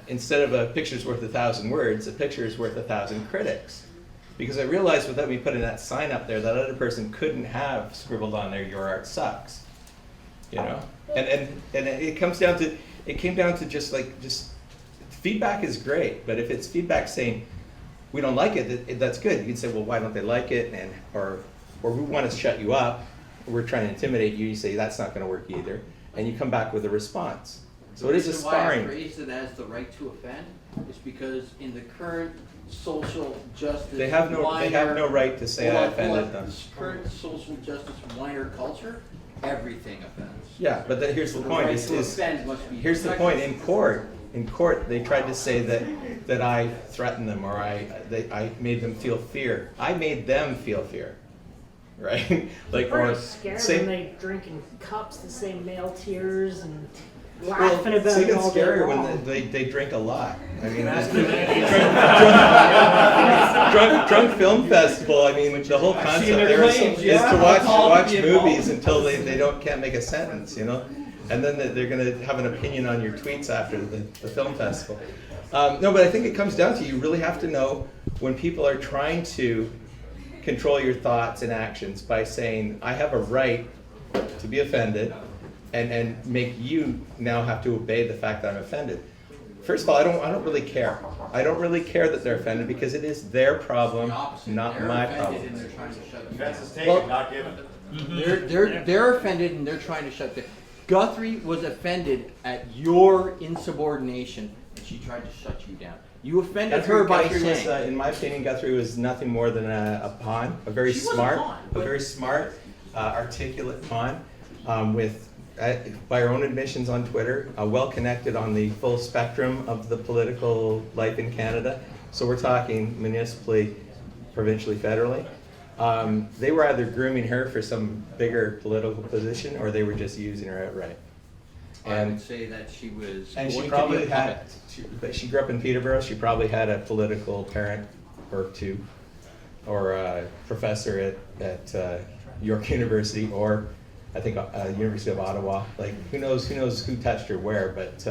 instead of a picture's worth 1,000 words, a picture is worth 1,000 critics. Because I realized without me putting that sign up there, that other person couldn't have scribbled on there, "Your art sucks," you know? And it came down to just feedback is great, but if it's feedback saying we don't like it, that's good. You can say, well, why don't they like it, or we want to shut you up, or we're trying to intimidate you. You say that's not going to work either, and you come back with a response. So it is a sparring. The reason why I phrased it as the right to offend is because in the current social justice they have no right to say I offended them. Current social justice whiner culture, everything offends. Yeah, but here's the point. Here's the point. In court, they tried to say that I threatened them, or I made them feel fear. I made them feel fear, right? Like, or scared when they drink in cups, the same male tears and laughing about it all day scarier long. when they drink a lot. I mean, drunk film festival. I mean, the whole concept there is to watch movies until they can't make a sentence, you know. and then they're going to have an opinion on your tweets after the film festival. No, but I think it comes down to you really have to know when people are trying to control your thoughts and actions by saying, I have a right to be offended, and make you now have to obey the fact that I'm offended. First of all, I don't really care. I don't really care that they're offended because it is their problem, not my problem. Offense is taken, not given. They're offended and they're trying to shut down. Guthrie was offended at your insubordination, and she tried to shut you down. You offended her by Guthrie saying. was, in my opinion, Guthrie was nothing more than a pawn, a very smart, articulate pawn, with, by her own admissions on Twitter, well connected on the full spectrum of the political life in Canada. So we're talking municipally, provincially, federally. They were either grooming her for some bigger political position, or they were just using her outright. I would say that she was. And she probably had, but she grew up in Peterborough. She probably had a political parent or two, or a professor at York University, or I think University of Ottawa. Like who knows who touched her where? But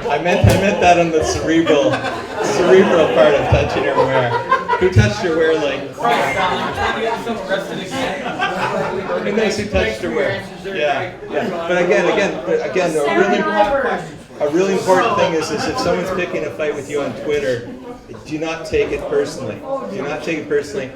I meant that on the cerebral part of touching her where. Who touched her where? Like who knows who touched her where? Yeah. But again, a really important thing is if someone's picking a fight with you on Twitter, do not take it personally. Do not take it personally.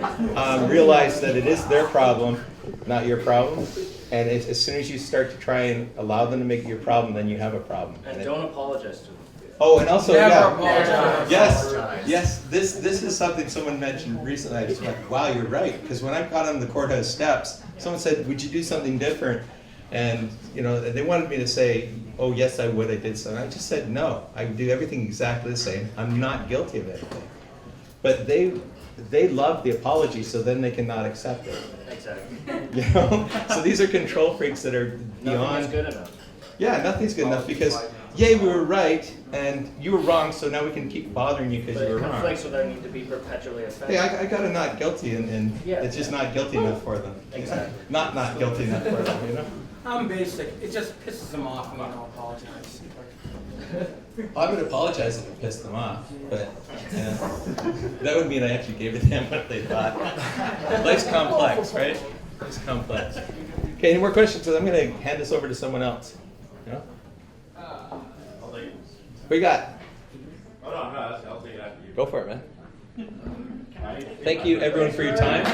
Realize that it is their problem, not your problem. And as soon as you start to try and allow them to make it your problem, then you have a problem. And don't apologize to them. Oh, and also, apologize. Yes. This is something someone mentioned recently. I just went, wow, you're right. Because when I got on the courthouse steps, someone said, would you do something different? And they wanted me to say, oh yes, I would. I did something. I just said no. I would do everything exactly the same. I'm not guilty of anything. But they love the apology, so then they cannot accept it. Exactly. So these are control freaks that are beyond. Nothing's good enough. Yeah, nothing's good enough because, yay, we were right, and you were wrong, so now we can keep bothering you because you were wrong. But it conflicts with our need to be perpetually offended. Hey, I got a not guilty, and it's just not guilty enough for them. Exactly. Not guilty enough for them, I'm basic. It just pisses them off when I don't apologize. I would apologize if it pissed them off, but that would mean I actually gave a damn what they thought. Life's complex, right? Life's complex. Okay, any more questions? So I'm going to hand this over to someone else. What you got? Oh, no, I'll take it after you. Go for it, man. Thank you, everyone, for your time.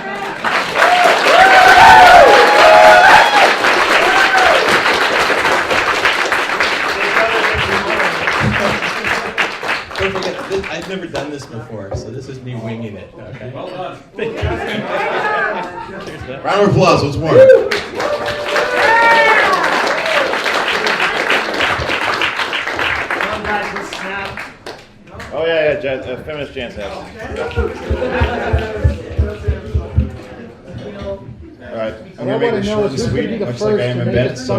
Don't forget, I've never done this before, so this is me winging it. Okay. Well done. Round of applause. Let's more. Oh yeah, feminist Jan's house. All right, I'm gonna make this short and sweet. Looks like I am in bed, so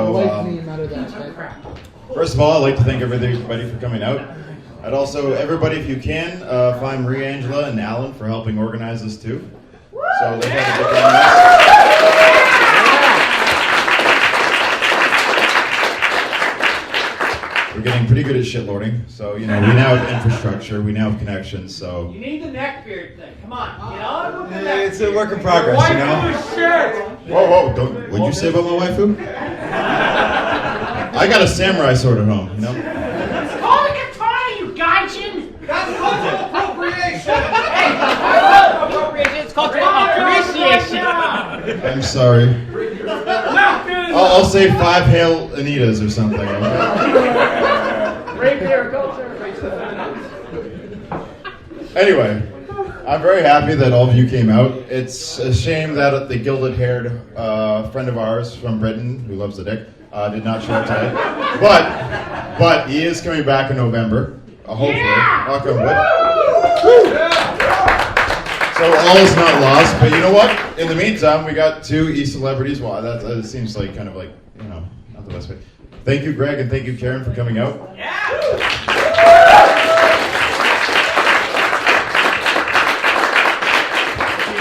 first of all, I'd like to thank everybody for coming out. I'd also, everybody, if you can, find Marie Angela and Alan for helping organize this too. So they've had a big run. We're getting pretty good at shitlording, so we now have infrastructure, we now have connections, so. You need the neckbeard thing. Come on, get on with the neckbeard. It's a work in progress, Whoa, what'd you say about my waifu? I got a samurai sword at home, It's called a katana, you gaijin! That's cultural appropriation! Hey, it's not appropriation, it's cultural appreciation! I'm sorry. I'll say 5 Hail Anitas or something, okay? Rapier culture. Anyway, I'm very happy that all of you came out. It's a shame that the gilded-haired friend of ours from Britain, who loves the dick, did not show up today. But he is coming back in November, hopefully. Knock on wood. So all is not lost, but you know what? In the meantime, we got 2 e-celebrities. Well, that seems like kind of like, not the best way. Thank you, Greg, and thank you, Karen, for coming out.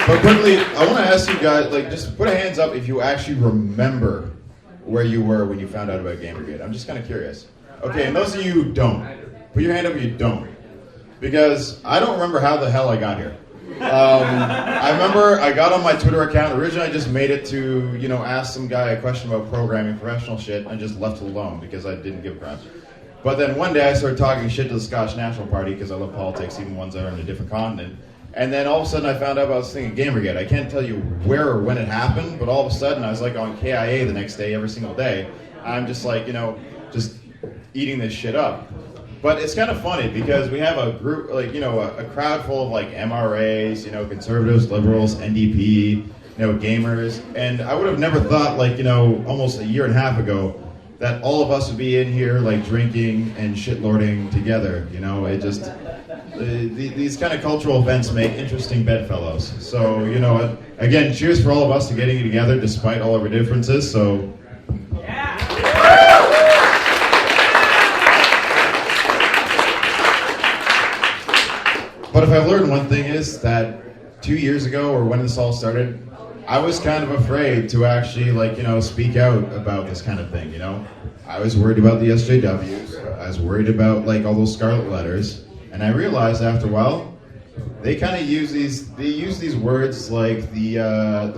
But quickly, I want to ask you guys, just put a hands up if you actually remember where you were when you found out about Gamergate? I'm just kind of curious. Okay, and those of you who don't, put your hand up if you don't. Because I don't remember how the hell I got here. I remember I got on my Twitter account. Originally, I just made it to, ask some guy a question about programming, professional shit, and just left it alone because I didn't give a crap. But then one day I started talking shit to the Scottish National Party because I love politics, even ones that are in a different continent. And then all of a sudden I found out about this thing at Gamergate. I can't tell you where or when it happened, but all of a sudden I was like on KIA the next day, every single day. I'm just like, just eating this shit up. But it's kind of funny because we have a group, a crowd full of MRAs, conservatives, liberals, NDP, gamers. And I would have never thought, almost a year and a half ago, that all of us would be in here, drinking and shitlording together. It just, these kind of cultural events make interesting bedfellows. So, again, cheers for all of us to getting together despite all of our differences. So. But if I've learned one thing is that 2 years ago, or when this all started, I was kind of afraid to actually, speak out about this kind of thing, I was worried about the SJWs. I was worried about, all those scarlet letters. And I realized after a while, they kind of use these words like the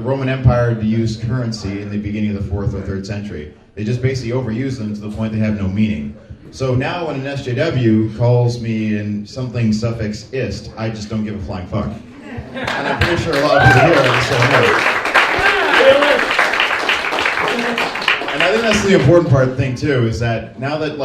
Roman Empire used currency in the beginning of the 4th or 3rd century. They just basically overuse them to the point they have no meaning. So now when an SJW calls me in something suffix ist, I just don't give a flying fuck. And I'm pretty sure a lot of people here are the same way. And I think that's the important thing too, is that now that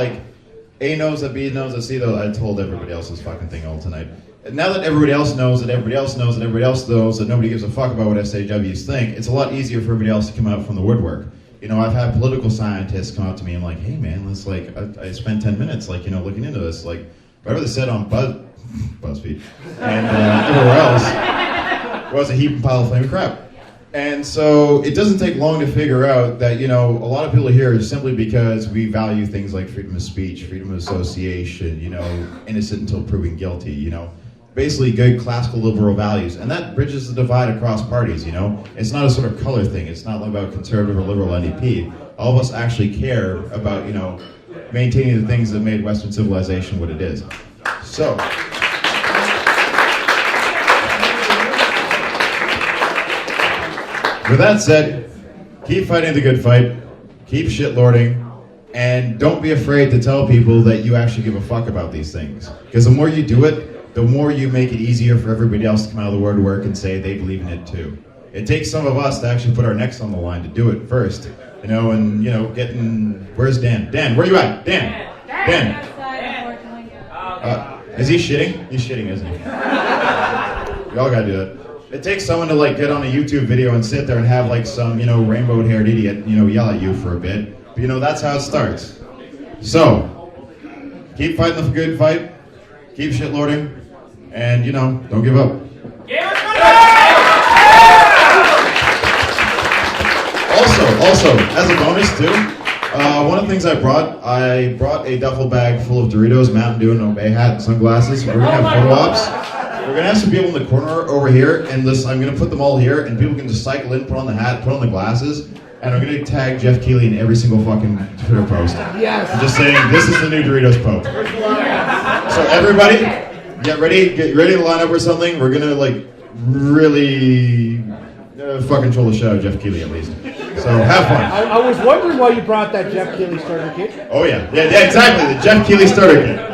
A knows that B knows that C knows, I told everybody else this fucking thing all tonight. And now that everybody else knows that everybody else knows that everybody else knows that nobody gives a fuck about what SJWs think, it's a lot easier for everybody else to come out from the woodwork. I've had political scientists come up to me and hey man, this I spent 10 minutes looking into this. Whatever they said on BuzzFeed and everywhere else was a heap pile of flaming crap. And so it doesn't take long to figure out that, a lot of people here is simply because we value things like freedom of speech, freedom of association, innocent until proven guilty, basically good classical liberal values. And that bridges the divide across parties, It's not a sort of color thing. It's not about conservative or liberal NDP. All of us actually care about, maintaining the things that made Western civilization what it is. So. With that said, keep fighting the good fight, keep shitlording, and don't be afraid to tell people that you actually give a fuck about these things. Because the more you do it, the more you make it easier for everybody else to come out of the woodwork and say they believe in it too. It takes some of us to actually put our necks on the line to do it first. Where's Dan? Dan, where you at? Dan! Dan! Is he shitting? He's shitting, isn't he? We all gotta do that. It takes someone to get on a YouTube video and sit there and have some, rainbow-haired idiot, yell at you for a bit. But that's how it starts. So, keep fighting the good fight, keep shitlording, and don't give up. Also, as a bonus too, one of the things I brought a duffel bag full of Doritos, Mountain Dew, and Obey hat, and sunglasses. We're gonna have photo ops. We're going to have some people in the corner over here, and I'm going to put them all here, and people can just cycle in, put on the hat, put on the glasses, and I'm going to tag Jeff Keighley in every single fucking Twitter post. Yes. I'm just saying, this is the new Doritos Pope. So everybody, get ready to line up or something. We're going to, really fucking troll the show, Jeff Keighley at least. So have fun. I was wondering why you brought that Jeff Keighley starter kit. Oh yeah, exactly, the Jeff Keighley starter kit.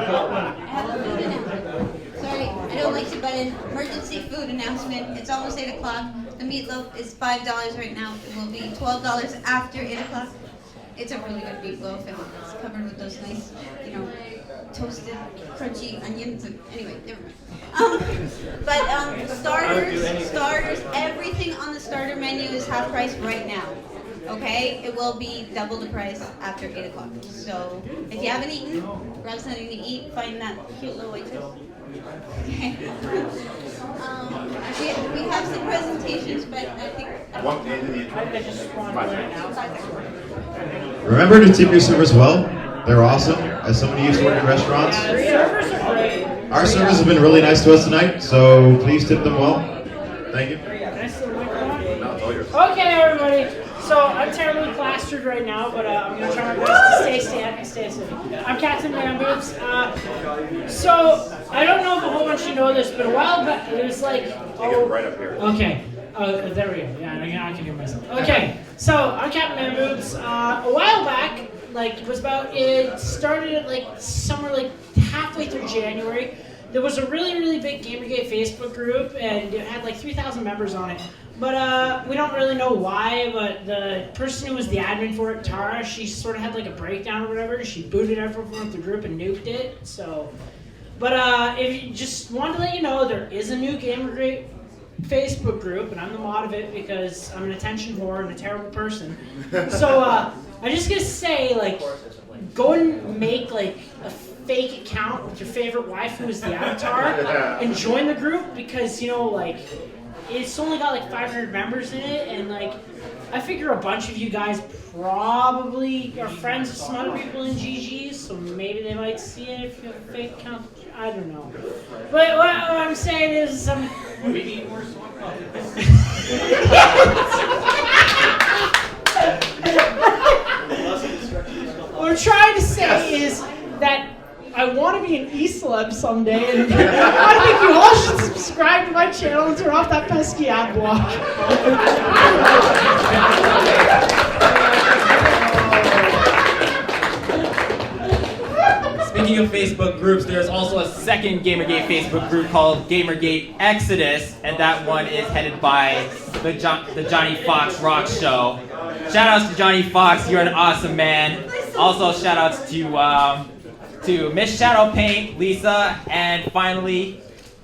Announcement. It's almost 8 o'clock. The meatloaf is $5 right now. It will be $12 after 8 o'clock. It's a really good meatloaf, and it's covered with those nice, toasted, crunchy onions. Anyway, never mind. Starters, everything on the starter menu is half price right now. Okay? It will be double the price after 8 o'clock. So if you haven't eaten, grab something to eat. Find that cute little waitress. Okay. We have some presentations, but I think... Remember to tip your servers well. They're awesome. As somebody who used to work in restaurants, our servers have been really nice to us tonight, so please tip them well. Thank you. Okay, everybody. So I'm terribly plastered right now, but I'm gonna try my best to stay safe. I'm Captain Bamboos. So I don't know if a whole bunch of you know this, but a while back it was like right up here. Okay. There we go. Yeah, I can hear myself. Okay. So I'm Captain Bamboos. A while back, like it started at like somewhere like halfway through January. There was a really big Gamergate Facebook group, and it had like 3,000 members on it. But we don't really know why, but the person who was the admin for it, Tara, she sort of had like a breakdown or whatever. She booted everyone from the group and nuked it. So, but if you just wanted to let you know, there is a new Gamergate Facebook group, and I'm the mod of it because I'm an attention whore and a terrible person. So I'm just gonna say, like, go and make like a fake account with your favorite wife who is the avatar and join the group, because like it's only got like 500 members in it, and like I figure a bunch of you guys probably are friends with some other people in GG's, so maybe they might see it if you have a fake account. I don't know. But what I'm saying is We need more swamp. What I'm trying to say is that I want to be an E-celeb someday, and I think you all should subscribe to my channel and turn off that pesky ad block. Speaking of Facebook groups, there's also a second Gamergate Facebook group called Gamergate Exodus, and that one is headed by the Johnny Fox Rock Show. Shout outs to Johnny Fox, you're an awesome man. Also shout outs to Miss Shadow Paint, Lisa, and finally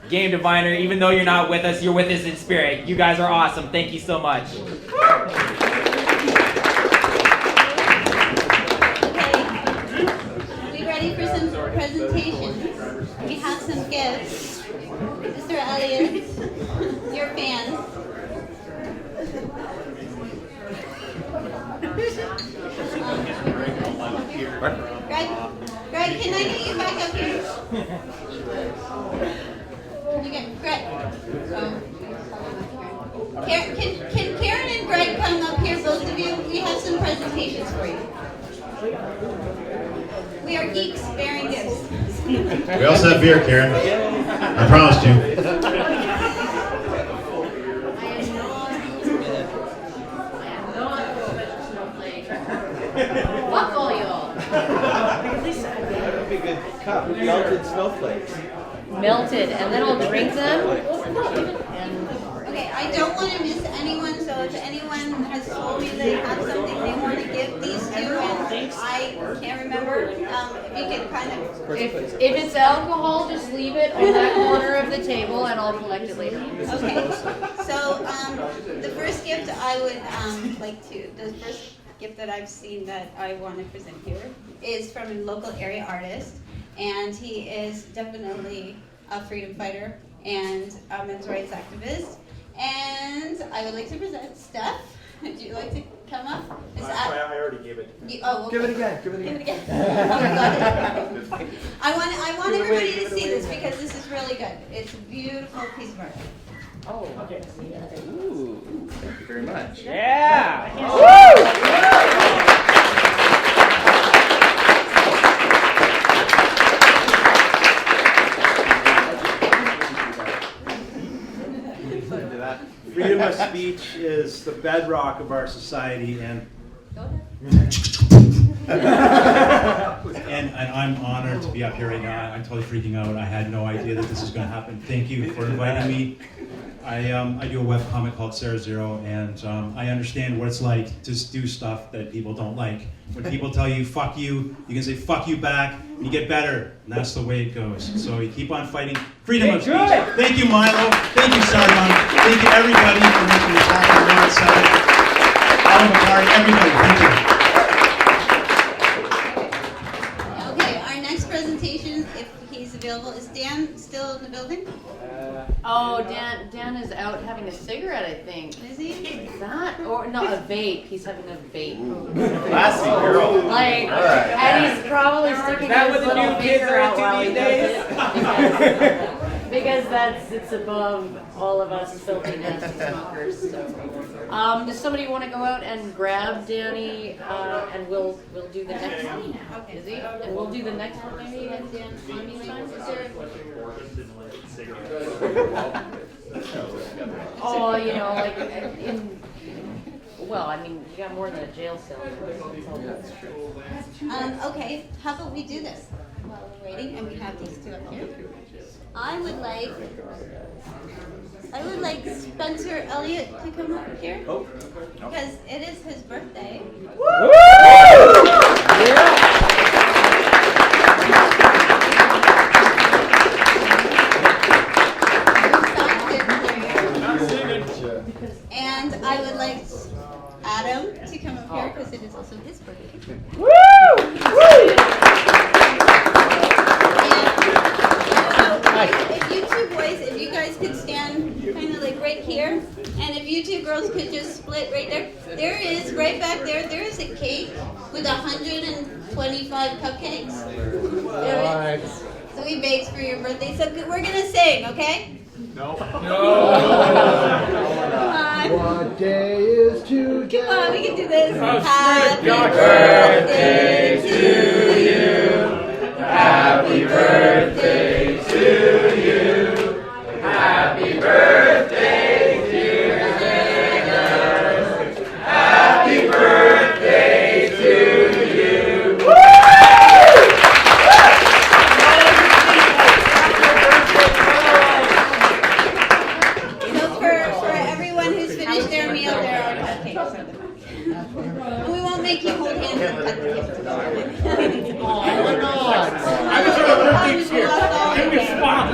Game Diviner. Even though you're not with us, you're with us in spirit. You guys are awesome. Thank you so much. Ready for some presentations? We have some gifts. Mr. Elliott, your fans. Greg, can I get you back up here? Greg. Can Karen and Greg come up here, both of you? We have some presentations for you. We are geeks bearing gifts. We also have beer, Karen. I promised you. Fuck all y'all. That would be a good cup. Melted snowflakes. Melted, and then I'll drink them. Okay, I don't want to miss anyone, so if anyone has told me they have something they want to give these to, and I can't remember, if you could kind of... If it's alcohol, just leave it on that corner of the table, and I'll collect it later. Okay, so the first gift I would the first gift that I've seen that I want to present here is from a local area artist, and he is definitely a freedom fighter and a men's rights activist. And I would like to present Steph. Would you like to come up? I already gave it. Okay. Give it again. Give it again. Oh my God. I want everybody to see this because this is really good. It's a beautiful piece of art. Oh, okay. Ooh, thank you very much. Yeah! Freedom of speech is the bedrock of our society, and I'm honored to be up here right now. I'm totally freaking out. I had no idea that this was going to happen. Thank you for inviting me. I do a webcomic called Sarah Zero, and I understand what it's like to do stuff that people don't like. When people tell you, fuck you can say, fuck you back, and you get better, and that's the way it goes. So you keep on fighting freedom of speech. Thank you, Milo. Thank you, Sargon. Thank you, everybody, for making this happen. Lord 7. Oliver Party, everybody, thank you. Okay, our next presentation, if he's available, is Dan still in the building? Oh, Dan is out having a cigarette, I think. Is he? That or no, a vape. He's having a vape. Classy girl. Like, and he's probably sticking his little finger out while he does it. Because it's above all of us filthy nasty smokers. So. Does somebody want to go out and grab Danny, and we'll do the next one? Okay. Is he? And we'll do the next one maybe at Dan Amy's time. Is there? Oh, you know, like in. Well, I mean, you got more than a jail cell. That's true. Okay, how about we do this while we're waiting, and we have these two up here. I would like Spencer Elliott to come up here because it is his birthday. Woo! And I would like Adam to come up here because it is also his birthday. Woo! If you two boys, if you guys could stand kind of like right here, and if you two girls could just split right there. There is, right back there, there is a cake with 125 cupcakes. There is. So we baked for your birthday. So we're going to sing, okay? No. Come on. What day is today? Come on, we can do this. Happy birthday to you. Happy birthday to you. Happy birthday, dear Jacob. Happy birthday to you. So for everyone who's finished their meal, there are cupcakes. And we won't make you hold hands and cut the cake. Why not? I was on the birthday here. Give me a spot.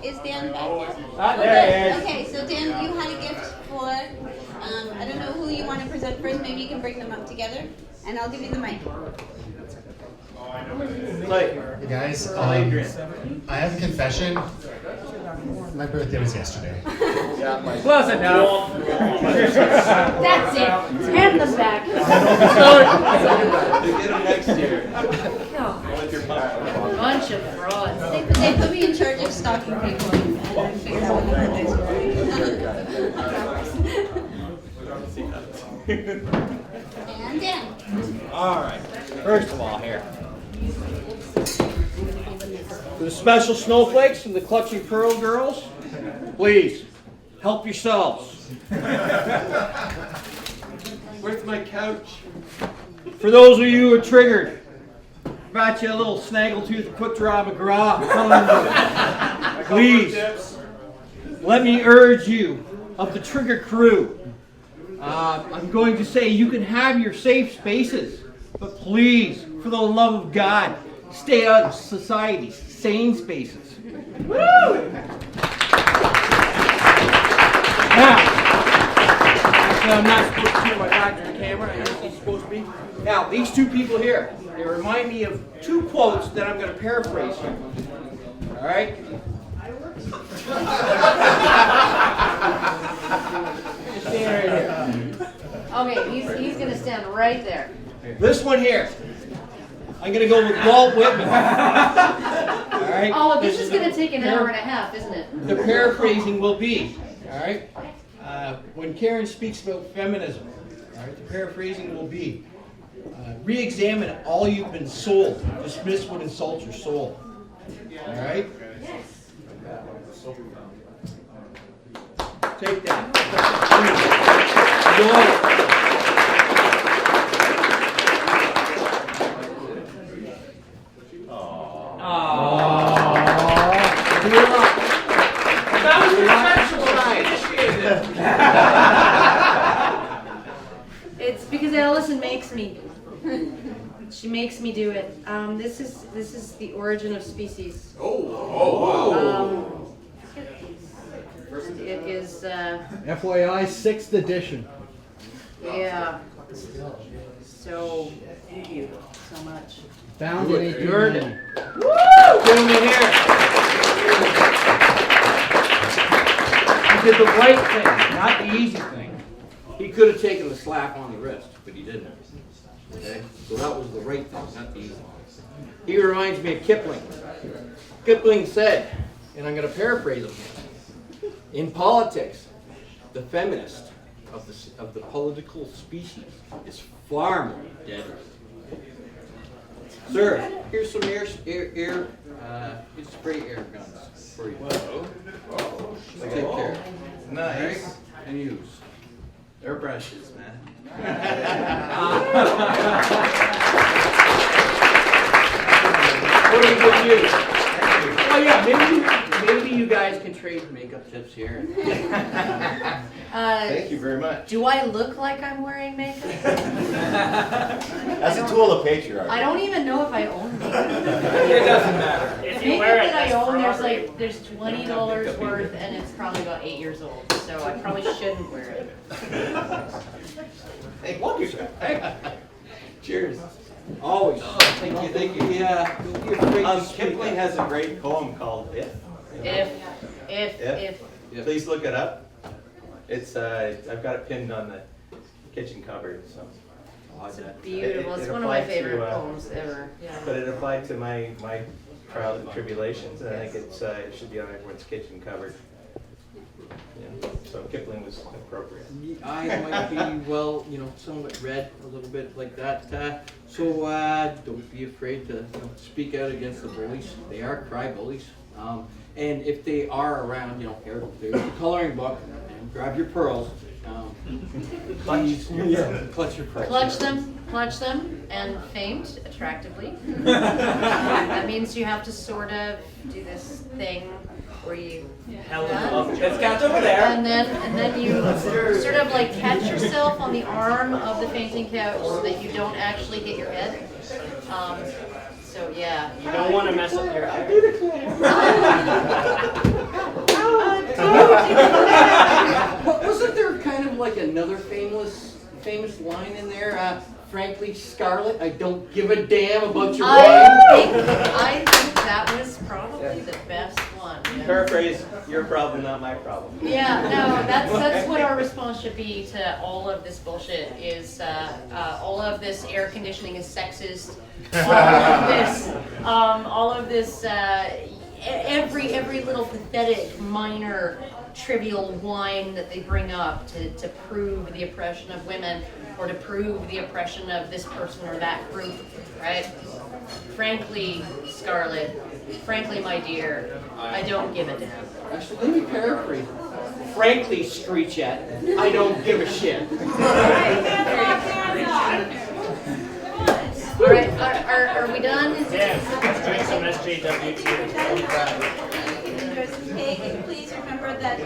Is Dan back yet? There he is. Okay, so Dan, you had a gift for, I don't know who you want to present first. Maybe you can bring them up together, and I'll give you the mic. Hey guys, I have a confession. My birthday was yesterday. Close enough. That's it. Hand them back. You get them next year. Bunch of frauds. They put me in charge of stalking people and figure out when the birthdays were. And Dan. All right. First of all, here. For the special snowflakes and the clutching pearl girls, please help yourselves. Where's my couch? For those of you who are triggered, brought you a little snaggletooth quick draw McGraw. Please, let me urge you of the Trigger crew. I'm going to say you can have your safe spaces, but please, for the love of God, stay out of society's sane spaces. Woo! Now, actually, I'm not supposed to turn my back to the camera. I know it's supposed to be. Now, these two people here, they remind me of two quotes that I'm going to paraphrase here. All right? Stand right here. Okay, he's going to stand right there. This one here, I'm going to go with Walt Whitman. All right? Oh, this is going to take an hour and a half, isn't it? The paraphrasing will be, all right? When Karen speaks about feminism, all right, the paraphrasing will be, re-examine all you've been sold. Dismiss what insults your soul. All right? Take that. Enjoy it. That was It's because Allison makes me. She makes me do it. This is the origin of species. It is. FYI, 6th edition. Yeah. So thank you so much. Found it. You earned it. Woo! Gentlemen here. He did the right thing, not the easy thing. He could have taken the slap on the wrist, but he didn't. Okay? So that was the right thing, not the easy thing. He reminds me of Kipling. Kipling said, and I'm going to paraphrase him here, in politics, the feminist of the political species is far more deadly. Sir, here's some spray air guns for you. Whoa. Take care. Nice. Right? And use. They're brushes, man. What do we give you? Oh yeah, maybe you guys can trade makeup tips here. Thank you very much. Do I look like I'm wearing makeup? That's a tool of patriarchy. I don't even know if I own makeup. It doesn't matter. If The you makeup wear it, that I that's own, property. there's $20 worth, and it's probably about 8 years old. So I probably shouldn't wear it. Hey, walk yourself. Hey. Cheers. Always. Thank you. Yeah. Don't be afraid to speak Kipling up. has a great poem called If. If. Please look it up. It's I've got it pinned on the kitchen cupboard. So. It's beautiful. It's one of my favorite poems ever. Yeah. But it applied to my trials and tribulations, and I think it should be on everyone's kitchen cupboard. Yeah. So Kipling was appropriate. I might be, somewhat red, a little bit like that. So don't be afraid to speak out against the bullies. They are cry bullies. And if they are around, here, there's the coloring book, and grab your pearls. Please, clutch your pearls. Clutch them, and faint attractively. That means you have to sort of do this thing where you. It's got over there. And then you sort of like catch yourself on the arm of the fainting couch so that you don't actually hit your head. So yeah. You don't want to mess up your hair. Wasn't there kind of like another famous line in there? Frankly, Scarlett, I don't give a damn about your I think that was probably the best one. Yeah. Paraphrase, your problem, not my problem. Yeah, no, that's what our response should be to all of this bullshit is all of this air conditioning is sexist. All of this every little pathetic, minor, trivial whine that they bring up to prove the oppression of women or to prove the oppression of this person or that group, right? Frankly, Scarlett, frankly, my dear, I don't give a damn. Actually, let me paraphrase. Frankly, Screechette, I don't give a shit. All right, are we done? Yeah, let's drink some SJW Hey, please remember that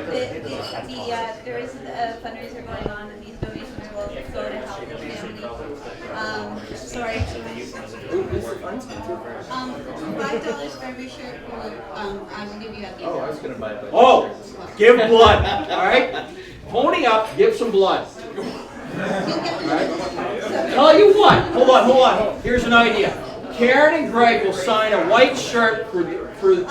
there is a fundraiser going on, and these donations will go to help the family. Sorry. $5 for every shirt. I will give you at the end. Oh, I was gonna buy a bunch. Oh, give blood, all right? Pony up, give some blood. Tell you what, hold on. Here's an idea. Karen and Greg will sign a white shirt for the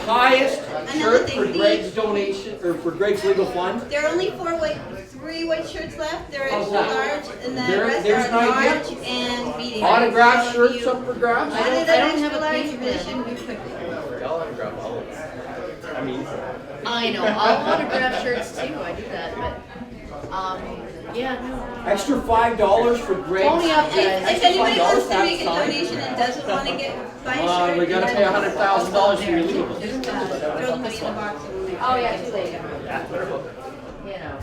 highest shirt for Greg's donation or for Greg's legal fund. There are only 3 white shirts left. There is large, and then the rest There's are an idea. large and medium. Autograph shirts up for grabs. I don't have a large edition. I'll autograph all of them. I mean, I know, I'll autograph shirts too, I do that, but, yeah, no. Extra $5 for Greg's. Pony up, guys. If anybody wants to make a donation and doesn't want to buy a shirt, We gotta pay $100,000 for your legal. throw the money in the box. Oh, yeah, too late. You know.